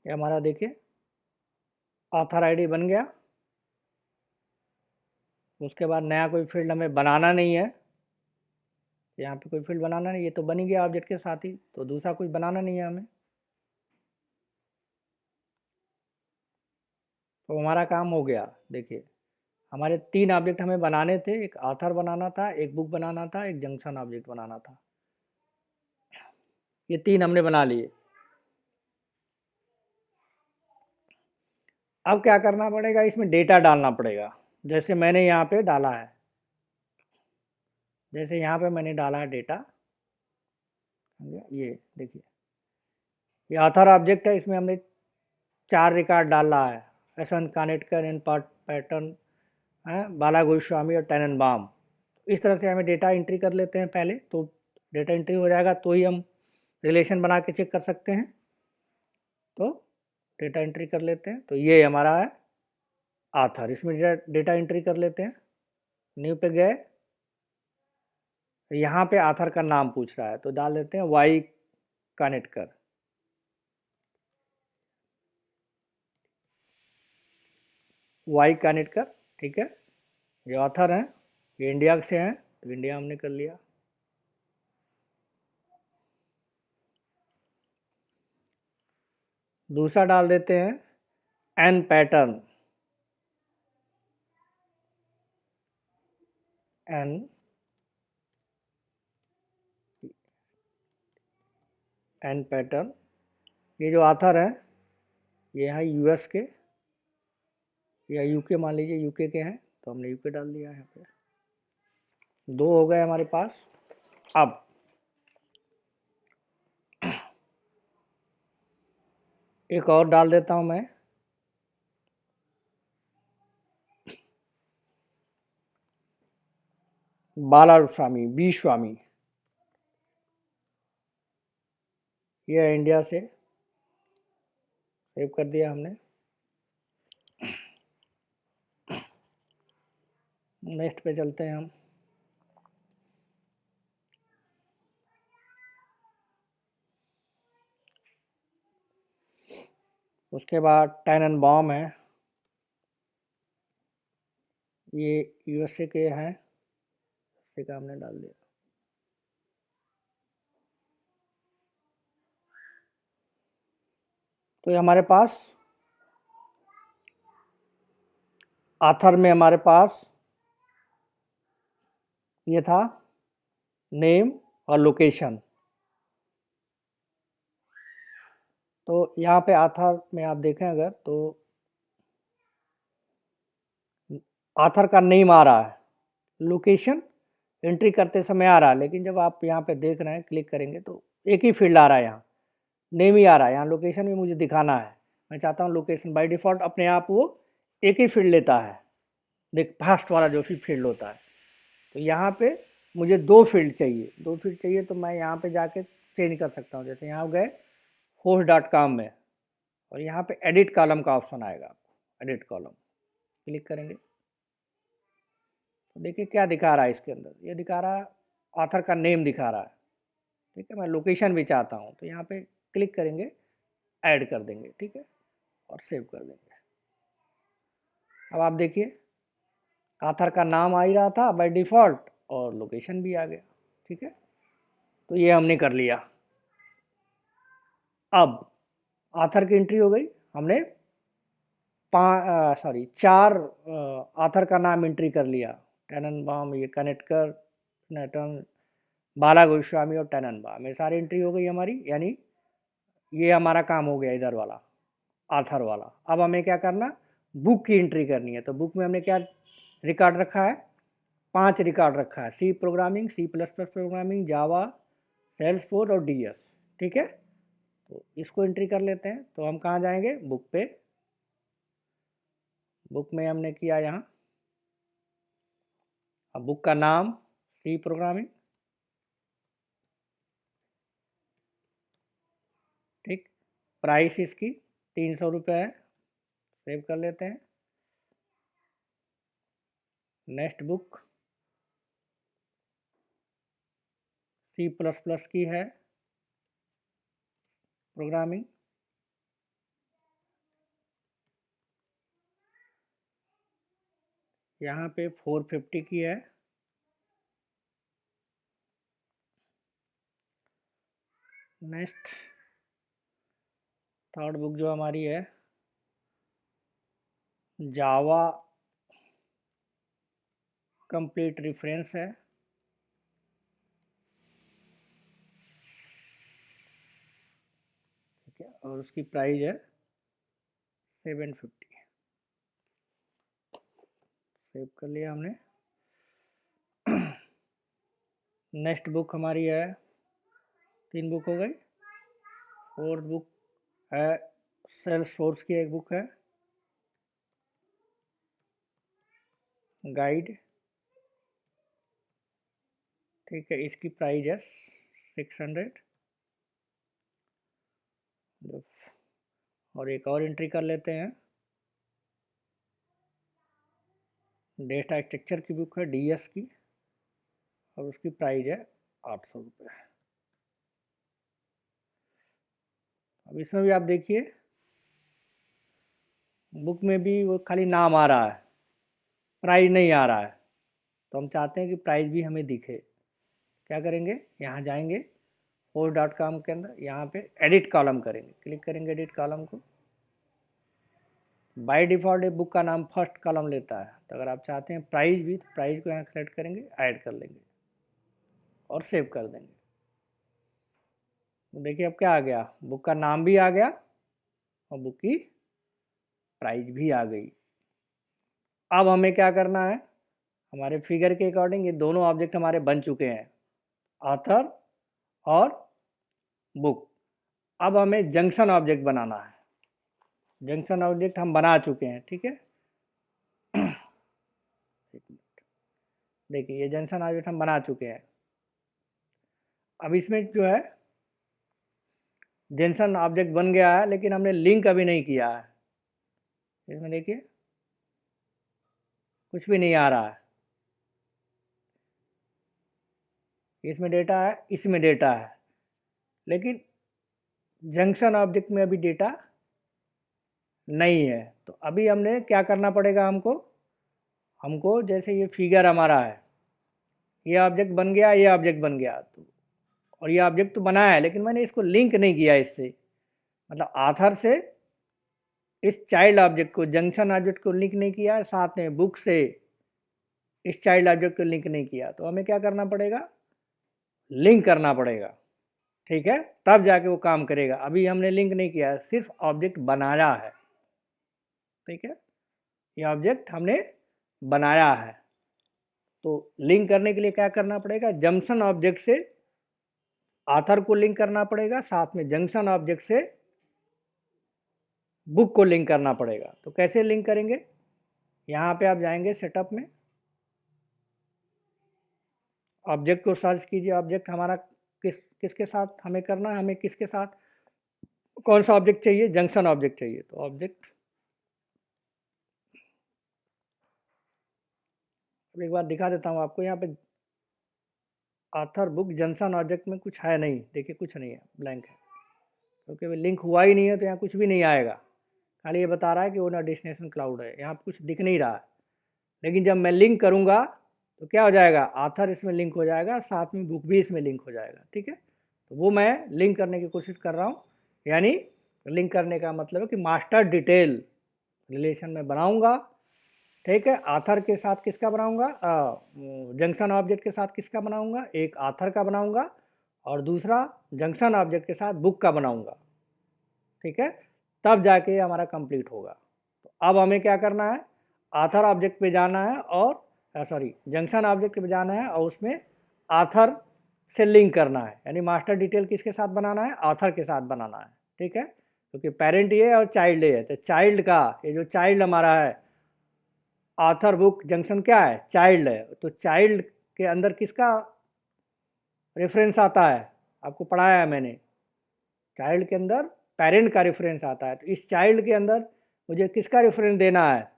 ये हमारा देखिए ऑथर आईडी बन गया। उसके बाद नया कोई फील्ड हमें बनाना नहीं है, यहाँ पे कोई फील्ड बनाना नहीं, ये तो बन ही गया ऑब्जेक्ट के साथ ही, तो दूसरा कुछ बनाना नहीं है हमें। तो हमारा काम हो गया। देखिए हमारे 3 ऑब्जेक्ट हमें बनाने थे, एक ऑथर बनाना था, एक बुक बनाना था, एक जंक्शन ऑब्जेक्ट बनाना था, ये 3 हमने बना लिए। अब क्या करना पड़ेगा, इसमें डेटा डालना पड़ेगा, जैसे मैंने यहाँ पे डाला है, जैसे यहाँ पे मैंने डाला है डेटा, ये देखिए ये ऑथर ऑब्जेक्ट है, इसमें हमने 4 रिकॉर्ड डाला है, एसवन कानेटकर, इन पैटर्न, बाला गोस्वामी और टेननबाम। इस तरह से हमें डेटा एंट्री कर लेते हैं पहले, तो डेटा एंट्री हो जाएगा तो ही हम रिलेशन बना के चेक कर सकते हैं। तो डेटा एंट्री कर लेते हैं, तो ये हमारा है ऑथर, इसमें डेटा एंट्री कर लेते हैं। न्यू पे गए, यहाँ पे ऑथर का नाम पूछ रहा है, तो डाल देते हैं वाई कानेटकर, वाई कानिटकर, ठीक है। जो ऑथर हैं ये इंडिया से हैं, तो इंडिया हमने कर लिया। दूसरा डाल देते हैं N pattern, N N pattern. ये जो ऑथर हैं ये हैं यूएस के या यूके, मान लीजिए यूके के हैं, तो हमने यूके डाल दिया यहाँ पे। दो हो गए हमारे पास। अब एक और डाल देता हूँ मैं, बालास्वामी, बी स्वामी, ये है इंडिया से, सेव कर दिया हमने। नेक्स्ट पे चलते हैं हम। उसके बाद टेननबाउम है, ये यूएसए के हैं, इसी का हमने डाल दिया। तो ये हमारे पास ऑथर में हमारे पास ये था नेम और लोकेशन। तो यहाँ पे ऑथर में आप देखें अगर, तो ऑथर का नेम आ रहा है, लोकेशन एंट्री करते समय आ रहा है, लेकिन जब आप यहाँ पे देख रहे हैं क्लिक करेंगे तो एक ही फील्ड आ रहा है, यहाँ नेम ही आ रहा है, यहाँ लोकेशन भी मुझे दिखाना है। मैं चाहता हूँ लोकेशन बाय डिफ़ॉल्ट अपने आप वो एक ही फील्ड लेता है, देख फर्स्ट वाला जो भी फील्ड होता है। तो यहाँ पे मुझे दो फील्ड चाहिए, दो फील्ड चाहिए, तो मैं यहाँ पे जाके चेंज कर सकता हूँ। जैसे यहाँ गए host.com में, और यहाँ पे एडिट कॉलम का ऑप्शन आएगा, आपको एडिट कॉलम क्लिक करेंगे तो देखिए क्या दिखा रहा है इसके अंदर, ये दिखा रहा है ऑथर का नेम दिखा रहा है, ठीक है। मैं लोकेशन भी चाहता हूँ तो यहाँ पे क्लिक करेंगे, ऐड कर देंगे, ठीक है, और सेव कर देंगे। अब आप देखिए ऑथर का नाम आ ही रहा था बाय डिफ़ॉल्ट और लोकेशन भी आ गया, ठीक है। तो ये हमने कर लिया। अब ऑथर की एंट्री हो गई, हमने चार ऑथर का नाम एंट्री कर लिया, टेननबाउम, ये कनेक्टकर, नटन, बाला गोस्वामी और टेननबाउम, ये सारी एंट्री हो गई हमारी। यानी ये हमारा काम हो गया इधर वाला, ऑथर वाला। अब हमें क्या करना, बुक की एंट्री करनी है। तो बुक में हमने क्या रिकॉर्ड रखा है, 5 रिकॉर्ड रखा है, C programming, C plus plus programming, Java, Salesforce और डीएस, ठीक है। तो इसको एंट्री कर लेते हैं। तो हम कहाँ जाएंगे, बुक पे, बुक में हमने किया यहाँ, अब बुक का नाम सी प्रोग्रामिंग, ठीक, प्राइस इसकी 300 रुपये है, सेव कर लेते हैं। Next book C plus plus की है, प्रोग्रामिंग, यहाँ पे 450 की है। नेक्स्ट थर्ड बुक जो हमारी है जावा कंप्लीट रेफरेंस है, ठीक है, और उसकी प्राइस है 750, सेव कर लिया हमने। नेक्स्ट बुक हमारी है, 3 बुक हो गई। फोर्थ बुक है सेल्सफोर्स की, एक बुक है गाइड, ठीक है, इसकी प्राइस है 600। और एक और एंट्री कर लेते हैं, डेटा स्ट्रक्चर की बुक है डीएस की, और उसकी प्राइस है 800 रुपये। अब इसमें भी आप देखिए बुक में भी वो खाली नाम आ रहा है, प्राइस नहीं आ रहा है। तो हम चाहते हैं कि प्राइस भी हमें दिखे। क्या करेंगे, यहाँ जाएंगे force.com के अंदर, यहाँ पे एडिट कॉलम करेंगे, क्लिक करेंगे एडिट कॉलम को। बाय डिफ़ॉल्ट ये बुक का नाम फर्स्ट कॉलम लेता है, तो अगर आप चाहते हैं प्राइस भी, तो प्राइस को यहाँ सेलेक्ट करेंगे, ऐड कर लेंगे और सेव कर देंगे। तो देखिए अब क्या आ गया, बुक का नाम भी आ गया और बुक की प्राइस भी आ गई। अब हमें क्या करना है, हमारे फिगर के अकॉर्डिंग ये दोनों ऑब्जेक्ट हमारे बन चुके हैं, ऑथर और बुक। अब हमें जंक्शन ऑब्जेक्ट बनाना है। जंक्शन ऑब्जेक्ट हम बना चुके हैं, ठीक है। एक मिनट, देखिए ये जंक्शन ऑब्जेक्ट हम बना चुके हैं। अब इसमें जो है जंक्शन ऑब्जेक्ट बन गया है, लेकिन हमने लिंक अभी नहीं किया है। इसमें देखिए कुछ भी नहीं आ रहा है, इसमें डेटा है, इसमें डेटा है, लेकिन जंक्शन ऑब्जेक्ट में अभी डेटा नहीं है। तो अभी हमने क्या करना पड़ेगा, हमको जैसे ये फिगर हमारा है, ये ऑब्जेक्ट बन गया, ये ऑब्जेक्ट बन गया, तो और ये ऑब्जेक्ट तो बना है, लेकिन मैंने इसको लिंक नहीं किया इससे, मतलब आथर से इस चाइल्ड ऑब्जेक्ट को, जंक्शन ऑब्जेक्ट को लिंक नहीं किया, साथ में बुक से इस चाइल्ड ऑब्जेक्ट को लिंक नहीं किया। तो हमें क्या करना पड़ेगा, लिंक करना पड़ेगा, ठीक है, तब जाके वो काम करेगा। अभी हमने लिंक नहीं किया, सिर्फ ऑब्जेक्ट बनाया है, ठीक है, ये ऑब्जेक्ट हमने बनाया है। तो लिंक करने के लिए क्या करना पड़ेगा, जंक्शन ऑब्जेक्ट से आथर को लिंक करना पड़ेगा, साथ में जंक्शन ऑब्जेक्ट से बुक को लिंक करना पड़ेगा। तो कैसे लिंक करेंगे, यहाँ पे आप जाएंगे सेटअप में, ऑब्जेक्ट को सर्च कीजिए, ऑब्जेक्ट हमारा किसके साथ हमें करना है, हमें किसके साथ, कौन सा ऑब्जेक्ट चाहिए, जंक्शन ऑब्जेक्ट चाहिए। तो ऑब्जेक्ट, एक बार दिखा देता हूँ आपको, यहाँ पे ऑथर बुक जंक्शन ऑब्जेक्ट में कुछ है नहीं, देखिए कुछ नहीं है, ब्लैंक है, क्योंकि वो लिंक हुआ ही नहीं है, तो यहाँ कुछ भी नहीं आएगा। खाली ये बता रहा है कि ओनर डेस्टिनेशन क्लाउड है, यहाँ कुछ दिख नहीं रहा है। लेकिन जब मैं लिंक करूँगा तो क्या हो जाएगा, ऑथर इसमें लिंक हो जाएगा, साथ में बुक भी इसमें लिंक हो जाएगा, ठीक है। तो वो मैं लिंक करने की कोशिश कर रहा हूँ, यानी लिंक करने का मतलब है कि मास्टर डिटेल रिलेशन में बनाऊंगा, ठीक है। आथर के साथ किसका बनाऊंगा, जंक्शन ऑब्जेक्ट के साथ किसका बनाऊंगा, एक आथर का बनाऊंगा और दूसरा जंक्शन ऑब्जेक्ट के साथ बुक का बनाऊंगा, ठीक है, तब जाके हमारा कंप्लीट होगा। तो अब हमें क्या करना है, आथर ऑब्जेक्ट पे जाना है और सॉरी जंक्शन ऑब्जेक्ट पे जाना है और उसमें आथर से लिंक करना है, यानी मास्टर डिटेल किसके साथ बनाना है, आथर के साथ बनाना है, ठीक है, क्योंकि पेरेंट ये है और चाइल्ड ये है। तो चाइल्ड का, ये जो चाइल्ड हमारा है, आथर बुक जंक्शन क्या है, चाइल्ड है, तो चाइल्ड के अंदर किसका रेफरेंस आता है, आपको पढ़ाया है मैंने, चाइल्ड के अंदर पेरेंट का रेफरेंस आता है। तो इस चाइल्ड के अंदर मुझे किसका रेफरेंस देना है,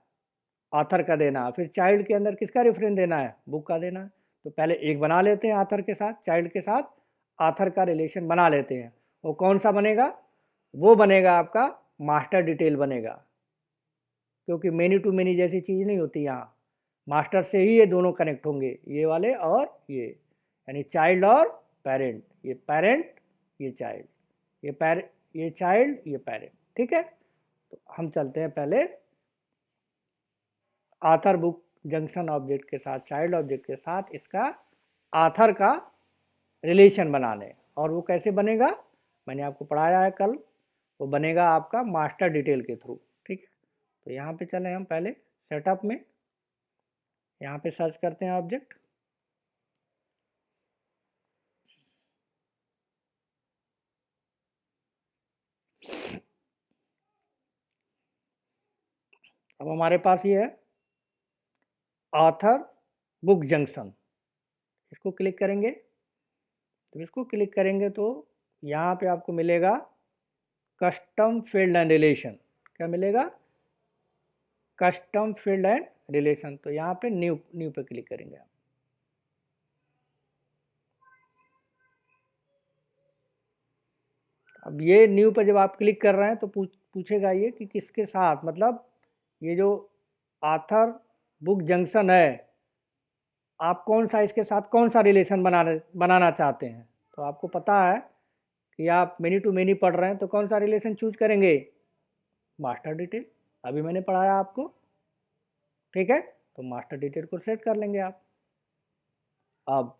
आथर का देना है, फिर चाइल्ड के अंदर किसका रेफरेंस देना है, बुक का देना है। तो पहले एक बना लेते हैं आथर के साथ, चाइल्ड के साथ आथर का रिलेशन बना लेते हैं। वो कौन सा बनेगा, वो बनेगा आपका मास्टर डिटेल बनेगा, क्योंकि मेनी टू मेनी जैसी चीज़ नहीं होती यहाँ, मास्टर से ही ये दोनों कनेक्ट होंगे, ये वाले और ये, यानी चाइल्ड और पेरेंट, ये पेरेंट ये चाइल्ड, ये चाइल्ड ये पेरेंट, ठीक है। तो हम चलते हैं पहले आथर बुक जंक्शन ऑब्जेक्ट के साथ, चाइल्ड ऑब्जेक्ट के साथ इसका आथर का रिलेशन बनाने। और वो कैसे बनेगा, मैंने आपको पढ़ाया है कल, वो बनेगा आपका मास्टर डिटेल के थ्रू, ठीक है। तो यहाँ पे चले हम पहले सेटअप में, यहाँ पे सर्च करते हैं ऑब्जेक्ट, अब हमारे पास ये है ऑथर बुक जंक्शन, इसको क्लिक करेंगे। तो इसको क्लिक करेंगे तो यहाँ पे आपको मिलेगा कस्टम फील्ड एंड रिलेशन, क्या मिलेगा, कस्टम फील्ड एंड रिलेशन। तो यहाँ पे न्यू न्यू पे क्लिक करेंगे आप। अब ये न्यू पे जब आप क्लिक कर रहे हैं तो पूछेगा ये कि किसके साथ, मतलब ये जो आथर बुक जंक्शन है, आप कौन सा इसके साथ कौन सा रिलेशन बनाना चाहते हैं। तो आपको पता है कि आप मेनी टू मेनी पढ़ रहे हैं, तो कौन सा रिलेशन चूज करेंगे, मास्टर डिटेल। अभी मैंने पढ़ाया आपको, ठीक है, तो मास्टर डिटेल को सेलेक्ट कर लेंगे आप। अब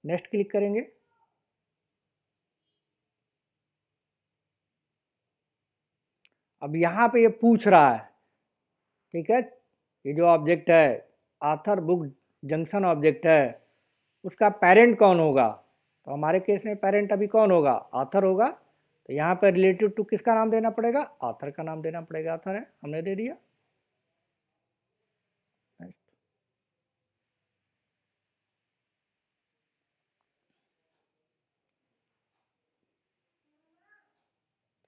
नेक्स्ट क्लिक करेंगे। अब यहाँ पे ये पूछ रहा है, ठीक है, ये जो ऑब्जेक्ट है आथर बुक जंक्शन ऑब्जेक्ट है, उसका पेरेंट कौन होगा। तो हमारे केस में पेरेंट अभी कौन होगा, आथर होगा। तो यहाँ पर रिलेटेड टू किसका नाम देना पड़ेगा, आथर का नाम देना पड़ेगा। आथर है, हमने दे दिया।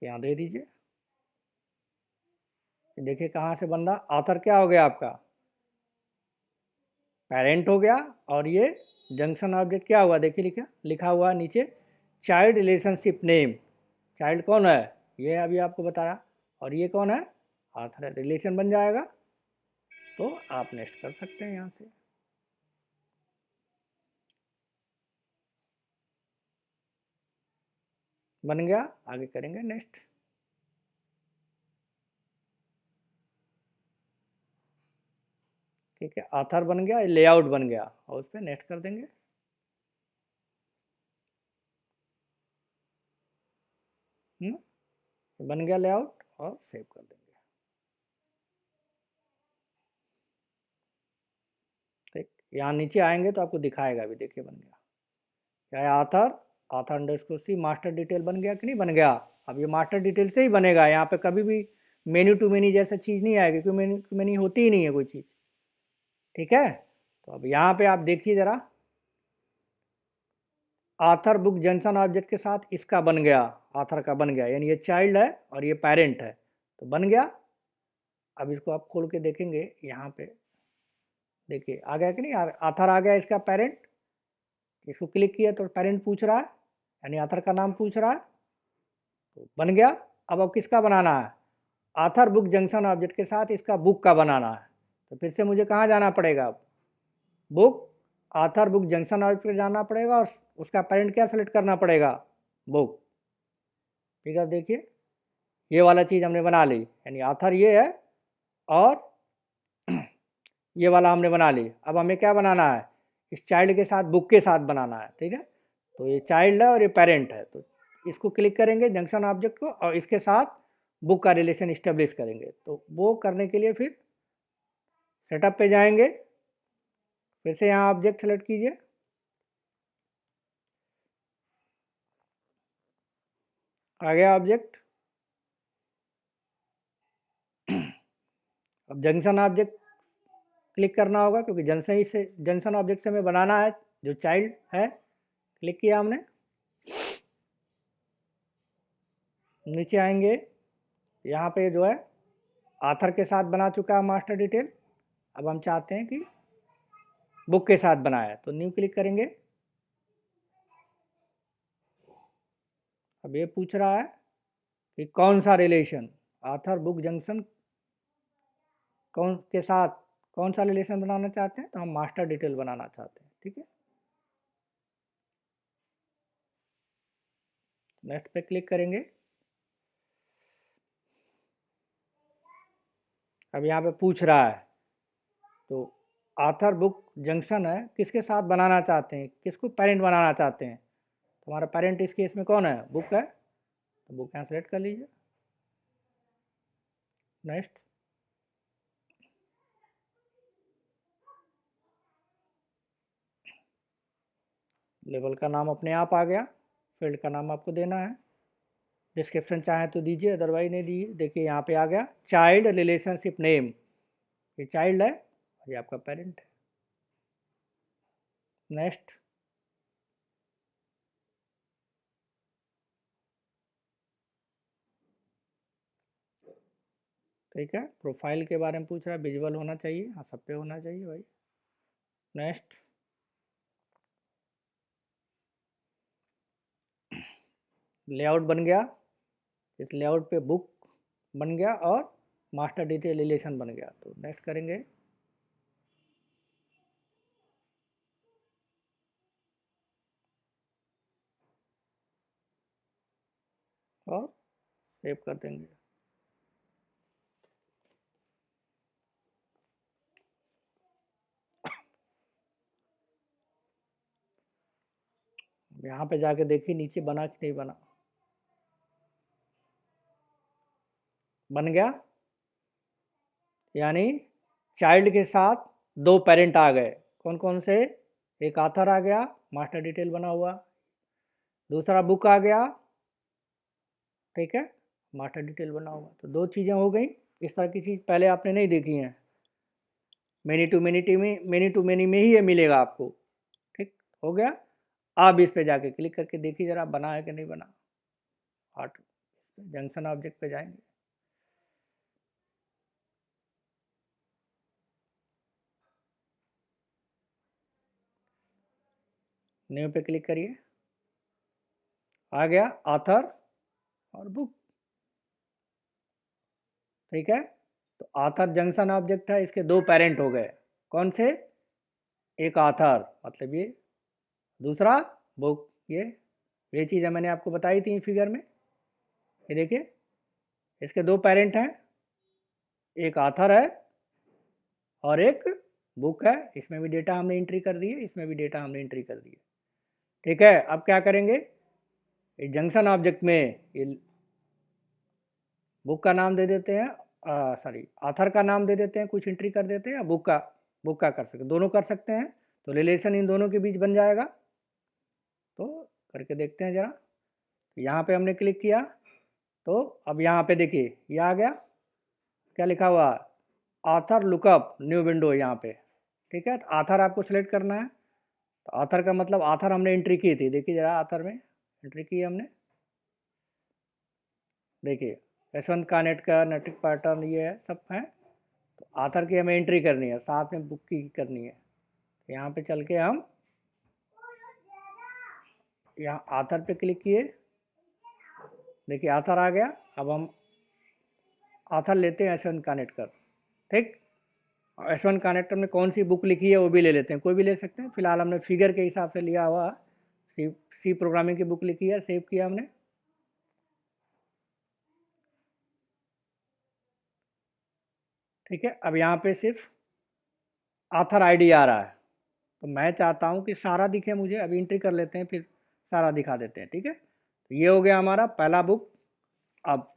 यहाँ दे दीजिए। देखिए कहाँ से बन रहा, आथर क्या हो गया आपका, पेरेंट हो गया। और ये जंक्शन ऑब्जेक्ट क्या हुआ, देखिए लिखा लिखा हुआ नीचे चाइल्ड रिलेशनशिप नेम। चाइल्ड कौन है, ये अभी आपको बता रहा, और ये कौन है, आथर है। रिलेशन बन जाएगा। तो आप नेक्स्ट कर सकते हैं यहाँ से। बन गया, आगे करेंगे नेक्स्ट। ठीक है, आथर बन गया, लेआउट बन गया, और उस पर नेक्स्ट कर देंगे। बन गया लेआउट, और सेव कर देंगे। ठीक, यहाँ नीचे आएंगे तो आपको दिखाएगा भी, देखिए बन गया। क्या है, author, author underscore C master detail बन गया कि नहीं बन गया। अब ये मास्टर डिटेल से ही बनेगा, यहाँ पे कभी भी मेन्यू टू मेनी जैसा चीज़ नहीं आएगी, क्योंकि मेन्यू टू मेनी होती ही नहीं है कोई चीज़। ठीक है, तो अब यहाँ पे आप देखिए ज़रा, आथर बुक जंक्शन ऑब्जेक्ट के साथ इसका बन गया, आथर का बन गया, यानी ये चाइल्ड है और ये पेरेंट है, तो बन गया। अब इसको आप खोल के देखेंगे, यहाँ पे देखिए आ गया कि नहीं, आथर आ गया इसका पेरेंट। इसको क्लिक किया तो पेरेंट पूछ रहा है, यानी आथर का नाम पूछ रहा है, तो बन गया। अब किसका बनाना है, आथर बुक जंक्शन ऑब्जेक्ट के साथ इसका बुक का बनाना है। तो फिर से मुझे कहाँ जाना पड़ेगा, अब book, author book junction object पर जाना पड़ेगा, और उसका पेरेंट क्या सेलेक्ट करना पड़ेगा, बुक। ठीक है, देखिए ये वाला चीज़ हमने बना ली, यानी आथर ये है, और ये वाला हमने बना ली। अब हमें क्या बनाना है, इस चाइल्ड के साथ बुक के साथ बनाना है। ठीक है, तो ये चाइल्ड है और ये पेरेंट है, तो इसको क्लिक करेंगे जंक्शन ऑब्जेक्ट को, और इसके साथ बुक का रिलेशन इस्टेब्लिश करेंगे। तो वो करने के लिए फिर सेटअप पे जाएंगे, फिर से यहाँ ऑब्जेक्ट सेलेक्ट कीजिए, आ गया ऑब्जेक्ट। अब जंक्शन ऑब्जेक्ट क्लिक करना होगा, क्योंकि जंक्शन ऑब्जेक्ट से हमें बनाना है जो चाइल्ड है। क्लिक किया हमने, नीचे आएंगे, यहाँ पे जो है आथर के साथ बना चुका है मास्टर डिटेल। अब हम चाहते हैं कि बुक के साथ बनाया, तो न्यू क्लिक करेंगे। अब ये पूछ रहा है कि कौन सा रिलेशन, आथर बुक जंक्शन कौन के साथ कौन सा रिलेशन बनाना चाहते हैं, तो हम मास्टर डिटेल बनाना चाहते हैं। ठीक है, नेक्स्ट पे क्लिक करेंगे। अब यहाँ पे पूछ रहा है, तो आथर बुक जंक्शन है, किसके साथ बनाना चाहते हैं, किसको पेरेंट बनाना चाहते हैं। तो हमारा पेरेंट इस केस में कौन है, बुक है, तो बुक यहाँ सेलेक्ट कर लीजिए। नेक्स्ट, लेवल का नाम अपने आप आ गया, फील्ड का नाम आपको देना है। डिस्क्रिप्शन चाहे तो दीजिए, अदरवाइज नहीं दीजिए। देखिए यहाँ पे आ गया चाइल्ड रिलेशनशिप नेम, ये चाइल्ड है और ये आपका पेरेंट है। नेक्स्ट, ठीक है, प्रोफाइल के बारे में पूछ रहा है, विजुअल होना चाहिए, हाँ सब पे होना चाहिए भाई। नेक्स्ट, लेआउट बन गया, इस लेआउट पे बुक बन गया और मास्टर डिटेल रिलेशन बन गया। तो नेक्स्ट करेंगे, और सेव कर देंगे। यहाँ पे जाके देखिए नीचे बना कि नहीं बना। बन गया, यानी चाइल्ड के साथ दो पेरेंट आ गए। कौन कौन से? एक आथर आ गया, मास्टर डिटेल बना हुआ, दूसरा बुक आ गया, ठीक है, मास्टर डिटेल बना हुआ। तो दो चीज़ें हो गई। इस तरह की चीज़ पहले आपने नहीं देखी हैं। मेनी टू मेनी में ही ये मिलेगा आपको। ठीक हो गया। आप इस पे जाके क्लिक करके देखिए जरा बना है कि नहीं बना। आर्ट जंक्शन ऑब्जेक्ट पे जाएंगे, न्यू पे क्लिक करिए, आ गया ऑथर और बुक, ठीक है। तो ऑथर जंक्शन ऑब्जेक्ट है, इसके दो पेरेंट हो गए। कौन से? एक ऑथर मतलब ये, दूसरा बुक। ये चीज़ें मैंने आपको बताई थी फिगर में। ये देखिए, इसके दो पेरेंट हैं, एक ऑथर है और एक बुक है। इसमें भी डेटा हमने एंट्री कर दिए, इसमें भी डेटा हमने एंट्री कर दिए, ठीक है। अब क्या करेंगे, जंक्शन ऑब्जेक्ट में ये बुक का नाम दे देते हैं, सॉरी ऑथर का नाम दे देते हैं, कुछ एंट्री कर देते हैं, या बुक का कर सकते हैं, दोनों कर सकते हैं। तो रिलेशन इन दोनों के बीच बन जाएगा। तो करके देखते हैं जरा। यहाँ पे हमने क्लिक किया, तो अब यहाँ पे देखिए ये आ गया, क्या लिखा हुआ? ऑथर लुकअप न्यू विंडो यहाँ पे, ठीक है। तो ऑथर आपको सेलेक्ट करना है। तो ऑथर का मतलब ऑथर हमने एंट्री की थी, देखिए जरा ऑथर में एंट्री की है हमने, देखिए यशवंत कानेट का नेटिक पैटर्न ये है, सब है। तो ऑथर की हमें एंट्री करनी है, साथ में बुक की करनी है। तो यहाँ पे चल के हम यहाँ ऑथर पे क्लिक किए, देखिए ऑथर आ गया। अब हम ऑथर लेते हैं यशवंत कानेटकर, ठीक। यशवंत कानेटकर में कौन सी बुक लिखी है वो भी ले लेते हैं, कोई भी ले सकते हैं। फिलहाल हमने फिगर के हिसाब से लिया हुआ, सी प्रोग्रामिंग की बुक लिखी है, सेव किया हमने। ठीक है, अब यहाँ पे सिर्फ ऑथर आईडी आ रहा है। तो मैं चाहता हूँ कि सारा दिखे मुझे, अभी एंट्री कर लेते हैं फिर सारा दिखा देते हैं, ठीक है। तो ये हो गया हमारा पहला बुक। अब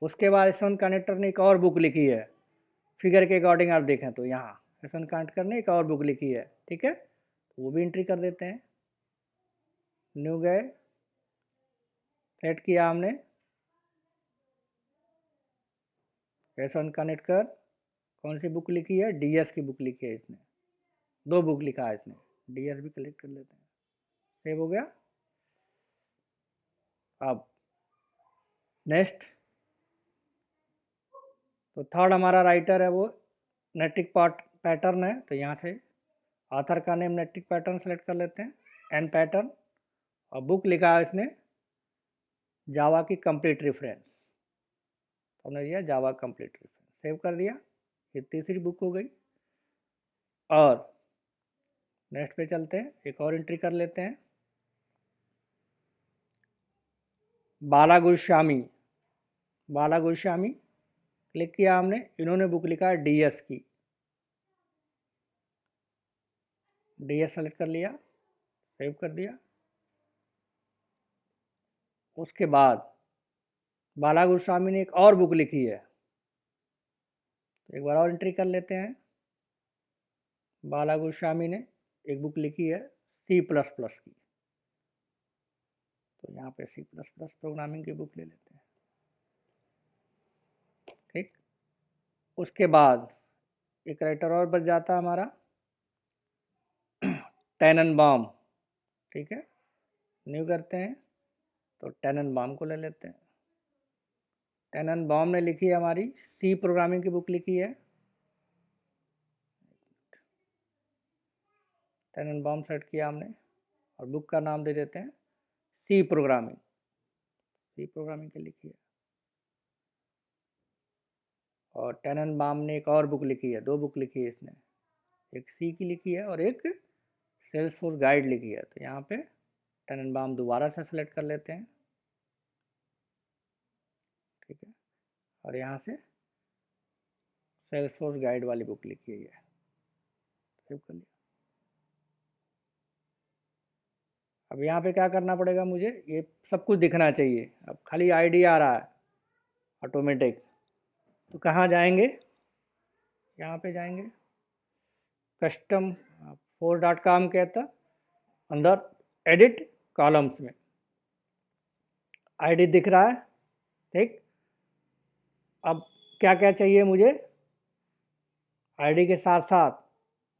उसके बाद यशवंत कनेक्टर ने एक और बुक लिखी है, फिगर के अकॉर्डिंग आप देखें तो यहाँ यशवंत कनेक्टर ने एक और बुक लिखी है, ठीक है। तो वो भी एंट्री कर देते हैं। न्यू गए, सेट किया हमने, यशवंत कनेक्टर कौन सी बुक लिखी है? डीएस की बुक लिखी है इसने, दो बुक लिखा है इसने, डीएस भी कलेक्ट कर लेते हैं। सेव हो गया। अब नेक्स्ट, तो थर्ड हमारा राइटर है वो नेटिक पैटर्न है। तो यहाँ से ऑथर का नेम नेटिक पैटर्न सेलेक्ट कर लेते हैं, एन पैटर्न, और बुक लिखा है इसने जावा की कंप्लीट रेफरेंस, तो हमने दिया जावा कंप्लीट रेफरेंस, सेव कर दिया। ये तीसरी बुक हो गई। और नेक्स्ट पे चलते हैं, एक और एंट्री कर लेते हैं, बाला गोस्वामी। बाला गोस्वामी क्लिक किया हमने, इन्होंने बुक लिखा है डीएस की, डीएस सेलेक्ट कर लिया, सेव कर दिया। उसके बाद बाला गोस्वामी ने एक और बुक लिखी है, तो एक बार और एंट्री कर लेते हैं। बाला गोस्वामी ने एक बुक लिखी है सी प्लस प्लस की, तो यहाँ पे सी प्लस प्लस प्रोग्रामिंग की बुक ले लेते हैं, ठीक। उसके बाद एक राइटर और बच जाता है हमारा टेननबाम, ठीक है। न्यू करते हैं, तो टेननबाम को ले लेते हैं। टेननबाम ने लिखी है हमारी सी प्रोग्रामिंग की बुक लिखी है, टेननबाम सेट किया हमने, और बुक का नाम दे देते हैं सी प्रोग्रामिंग, सी प्रोग्रामिंग की लिखी है। और टेननबाम ने एक और बुक लिखी है, 2 बुक लिखी है इसने, एक सी की लिखी है और एक सेल्सफोर्स गाइड लिखी है। तो यहाँ पे टेननबाम दोबारा से सेलेक्ट कर लेते हैं, ठीक है, और यहाँ से सेल्सफोर्स गाइड वाली बुक लिखी है, सेव कर लिया। अब यहाँ पे क्या करना पड़ेगा मुझे, ये सब कुछ दिखना चाहिए। अब खाली आईडी आ रहा है ऑटोमेटिक, तो कहाँ जाएंगे, यहाँ पे जाएंगे कस्टम force.com कहता, अंदर एडिट कॉलम्स में आईडी दिख रहा है, ठीक। अब क्या क्या चाहिए मुझे, आईडी के साथ साथ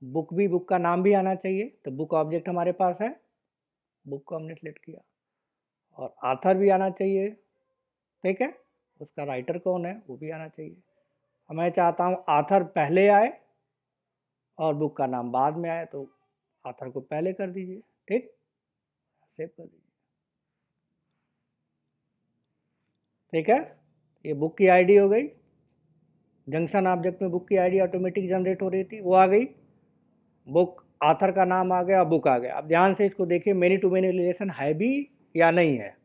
बुक भी, बुक का नाम भी आना चाहिए। तो बुक ऑब्जेक्ट हमारे पास है, बुक को हमने सेलेक्ट किया, और आथर भी आना चाहिए, ठीक है, उसका राइटर कौन है वो भी आना चाहिए। अब मैं चाहता हूँ आथर पहले आए और बुक का नाम बाद में आए, तो आथर को पहले कर दीजिए, ठीक, सेव कर दीजिए, ठीक है। ये बुक की आईडी हो गई, जंक्शन ऑब्जेक्ट में बुक की आईडी ऑटोमेटिक जनरेट हो रही थी, वो आ गई, बुक आथर का नाम आ गया, बुक आ गया। अब ध्यान से इसको देखिए, मेनी टू मेनी रिलेशन है भी या नहीं है।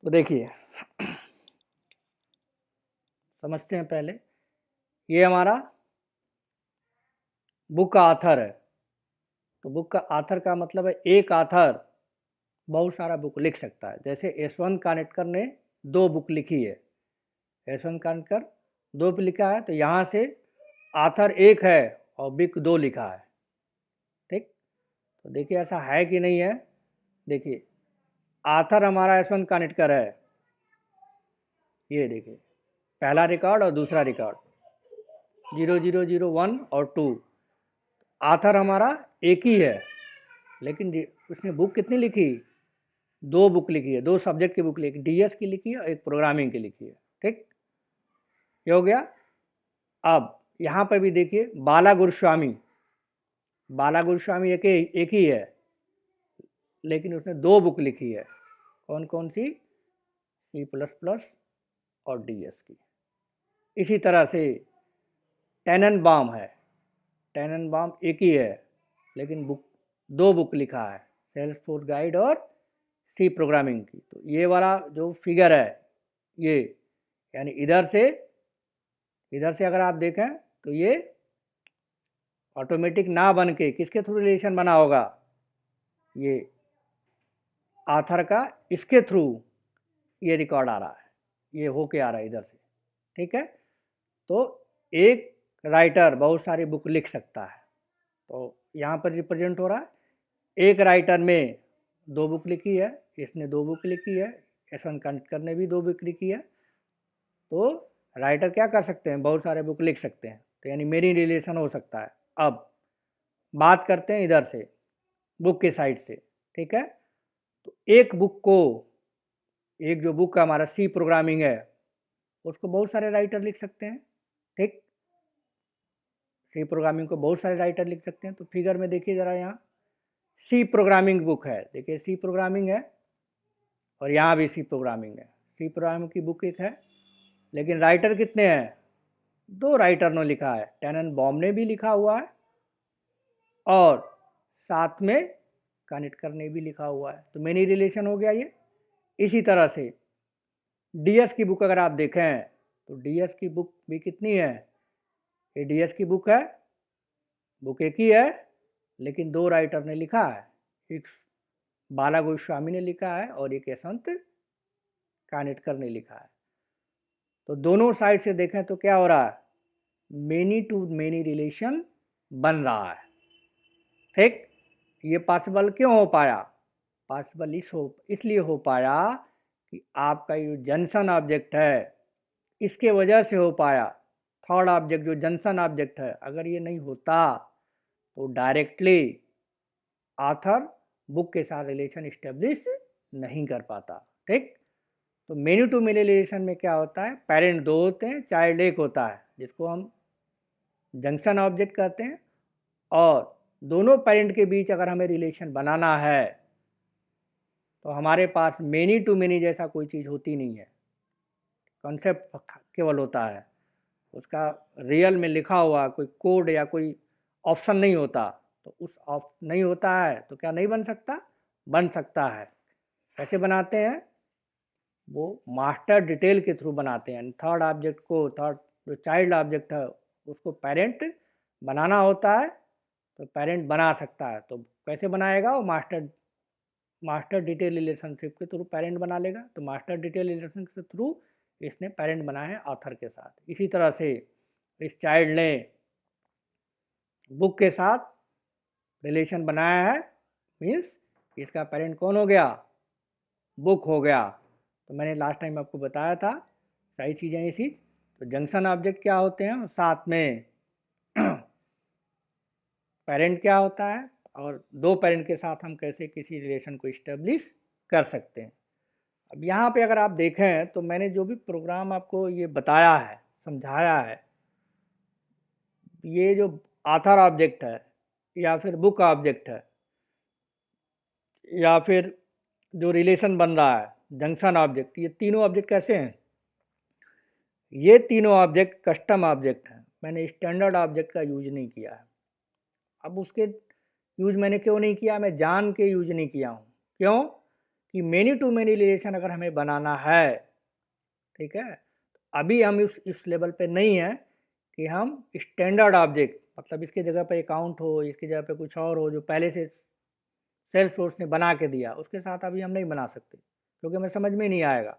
तो देखिए समझते हैं पहले, ये हमारा बुक का आथर है। तो बुक का आथर का मतलब है एक आथर बहुत सारा बुक लिख सकता है। जैसे यशवंत कानेटकर ने 2 बुक लिखी है, यशवंत कानेटकर 2 पे लिखा है, तो यहाँ से आथर एक है और बुक 2 लिखा है, ठीक। तो देखिए ऐसा है कि नहीं है, देखिए आथर हमारा यशवंत कानेटकर है, ये देखिए पहला रिकॉर्ड और दूसरा रिकॉर्ड 0001 और 2, आथर हमारा एक ही है, लेकिन उसने बुक कितनी लिखी, 2 बुक लिखी है, 2 सब्जेक्ट की बुक लिखी, एक डीएस की लिखी है और एक प्रोग्रामिंग की लिखी है, ठीक, ये हो गया। अब यहाँ पर भी देखिए बाला गुरुस्वामी, बाला गुरुस्वामी एक ही है, लेकिन उसने 2 बुक लिखी है, कौन कौन सी, C++ और डीएस की। इसी तरह से टेननबाम है, टेननबाम एक ही है, लेकिन बुक 2 बुक लिखा है, सेल्सफोर्स गाइड और सी प्रोग्रामिंग की। तो ये वाला जो फिगर है ये, यानी इधर से अगर आप देखें तो ये ऑटोमेटिक ना बन के किसके थ्रू रिलेशन बना होगा, ये आथर का इसके थ्रू ये रिकॉर्ड आ रहा है, ये होके आ रहा है इधर से, ठीक है। तो एक राइटर बहुत सारी बुक लिख सकता है, तो यहाँ पर रिप्रेजेंट हो रहा है, एक राइटर में 2 बुक लिखी है, इसने 2 बुक लिखी है, यशवंत कानेटकर ने भी 2 बुक लिखी है। तो राइटर क्या कर सकते हैं, बहुत सारे बुक लिख सकते हैं, तो यानी मेरी रिलेशन हो सकता है। अब बात करते हैं इधर से बुक के साइड से, ठीक है। तो एक बुक को, एक जो बुक का हमारा सी प्रोग्रामिंग है उसको बहुत सारे राइटर लिख सकते हैं, ठीक, सी प्रोग्रामिंग को बहुत सारे राइटर लिख सकते हैं। तो फिगर में देखिए ज़रा, यहाँ सी प्रोग्रामिंग बुक है, देखिए सी प्रोग्रामिंग है और यहाँ भी सी प्रोग्रामिंग है, सी प्रोग्रामिंग की बुक एक है, लेकिन राइटर कितने हैं, 2 राइटर ने लिखा है, टेननबाम ने भी लिखा हुआ है और साथ में कानेटकर ने भी लिखा हुआ है, तो मेनी रिलेशन हो गया ये। इसी तरह से डीएस की बुक अगर आप देखें तो डीएस की बुक भी कितनी है, ये डीएस की बुक है, बुक एक ही है, लेकिन 2 राइटर ने लिखा है, एक बाला गोस्वामी ने लिखा है और एक यशवंत कानेटकर ने लिखा है। तो दोनों साइड से देखें तो क्या हो रहा है, मेनी टू मेनी रिलेशन बन रहा है, ठीक। ये पॉसिबल क्यों हो पाया, पॉसिबल इसलिए हो पाया कि आपका ये जंक्शन ऑब्जेक्ट है इसके वजह से हो पाया। थर्ड ऑब्जेक्ट जो जंक्शन ऑब्जेक्ट है, अगर ये नहीं होता तो डायरेक्टली आथर बुक के साथ रिलेशन इस्टेब्लिश नहीं कर पाता, ठीक। तो मेनी टू मेनी रिलेशन में क्या होता है, पेरेंट 2 होते हैं, चाइल्ड 1 होता है, जिसको हम जंक्शन ऑब्जेक्ट कहते हैं। और दोनों पेरेंट के बीच अगर हमें रिलेशन बनाना है तो हमारे पास मेनी टू मेनी जैसा कोई चीज़ होती नहीं है, कॉन्सेप्ट केवल होता है, उसका रियल में लिखा हुआ कोई कोड या कोई ऑप्शन नहीं होता। तो उस ऑफ नहीं होता है तो क्या नहीं बन सकता? बन सकता है। कैसे बनाते हैं? वो मास्टर डिटेल के थ्रू बनाते हैं। थर्ड ऑब्जेक्ट को, थर्ड जो चाइल्ड ऑब्जेक्ट है उसको पेरेंट बनाना होता है तो पेरेंट बना सकता है। तो कैसे बनाएगा? वो मास्टर डिटेल रिलेशनशिप के थ्रू पेरेंट बना लेगा। तो मास्टर डिटेल रिलेशनशिप के थ्रू इसने पेरेंट बनाया है ऑथर के साथ। इसी तरह से इस चाइल्ड ने बुक के साथ रिलेशन बनाया है, मीन्स इसका पेरेंट कौन हो गया? बुक हो गया। तो मैंने लास्ट टाइम आपको बताया था सारी चीज़ें इसी। तो जंक्शन ऑब्जेक्ट क्या होते हैं, साथ में पेरेंट क्या होता है, और दो पेरेंट के साथ हम कैसे किसी रिलेशन को इस्टेब्लिश कर सकते हैं। अब यहाँ पे अगर आप देखें तो मैंने जो भी प्रोग्राम आपको ये बताया है, समझाया है, ये जो आथर ऑब्जेक्ट है या फिर बुक ऑब्जेक्ट है या फिर जो रिलेशन बन रहा है जंक्शन ऑब्जेक्ट, ये तीनों ऑब्जेक्ट कैसे हैं? ये तीनों ऑब्जेक्ट कस्टम ऑब्जेक्ट हैं। मैंने स्टैंडर्ड ऑब्जेक्ट का यूज नहीं किया है। अब उसके यूज मैंने क्यों नहीं किया? मैं जान के यूज नहीं किया हूँ। क्यों? कि मेनी टू मेनी रिलेशन अगर हमें बनाना है, ठीक है, अभी हम इस लेवल पे नहीं है कि हम स्टैंडर्ड ऑब्जेक्ट, मतलब इसके जगह पे अकाउंट हो, इसकी जगह पे कुछ और हो जो पहले से सेल्स फोर्स ने बना के दिया, उसके साथ अभी हम नहीं बना सकते क्योंकि हमें समझ में नहीं आएगा।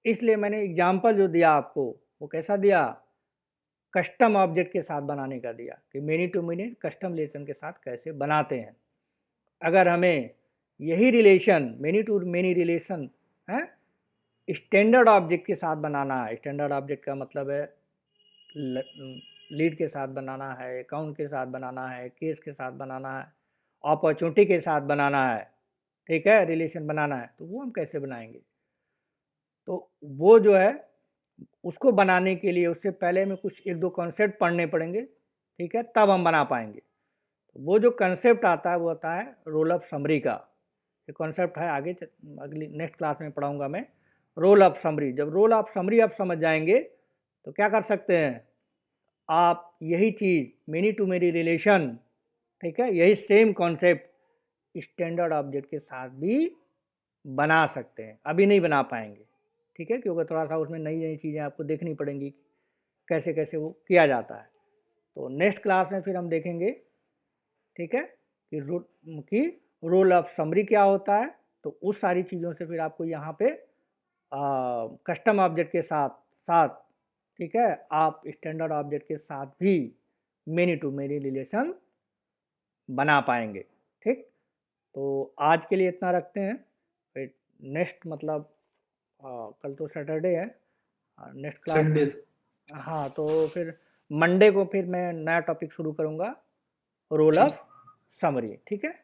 इसलिए मैंने एग्जाम्पल जो दिया आपको वो कैसा दिया? कस्टम ऑब्जेक्ट के साथ बनाने का दिया कि many to many custom relation के साथ कैसे बनाते हैं। अगर हमें यही relation many to many relation है स्टैंडर्ड ऑब्जेक्ट के साथ बनाना है, स्टैंडर्ड ऑब्जेक्ट का मतलब है लीड के साथ बनाना है, अकाउंट के साथ बनाना है, केस के साथ बनाना है, अपॉर्चुनिटी के साथ बनाना है, ठीक है, रिलेशन बनाना है, तो वो हम कैसे बनाएंगे? तो वो जो है उसको बनाने के लिए उससे पहले हमें कुछ एक दो कॉन्सेप्ट पढ़ने पड़ेंगे, ठीक है, तब हम बना पाएंगे। तो वो जो कॉन्सेप्ट आता है वो आता है रोल अप समरी का। ये कॉन्सेप्ट है, आगे अगली नेक्स्ट क्लास में पढ़ाऊंगा मैं रोल अप समरी। जब रोल अप समरी आप समझ जाएंगे तो क्या कर सकते हैं आप? यही चीज़ मेनी टू मेनी रिलेशन, ठीक है, यही सेम कॉन्सेप्ट स्टैंडर्ड ऑब्जेक्ट के साथ भी बना सकते हैं। अभी नहीं बना पाएंगे, ठीक है, क्योंकि थोड़ा सा उसमें नई नई चीज़ें आपको देखनी पड़ेंगी कैसे कैसे वो किया जाता है। तो नेक्स्ट क्लास में फिर हम देखेंगे, ठीक है, कि रोल ऑफ समरी क्या होता है। तो उस सारी चीज़ों से फिर आपको यहाँ पे कस्टम ऑब्जेक्ट के साथ साथ, ठीक है, आप स्टैंडर्ड ऑब्जेक्ट के साथ भी मेनी टू मेनी रिलेशन बना पाएंगे। ठीक, तो आज के लिए इतना रखते हैं। फिर नेक्स्ट मतलब कल तो सैटरडे है, नेक्स्ट क्लास संडे। में, हाँ, तो फिर मंडे को फिर मैं नया टॉपिक शुरू करूँगा रोल ठीक। ऑफ समरी, ठीक है।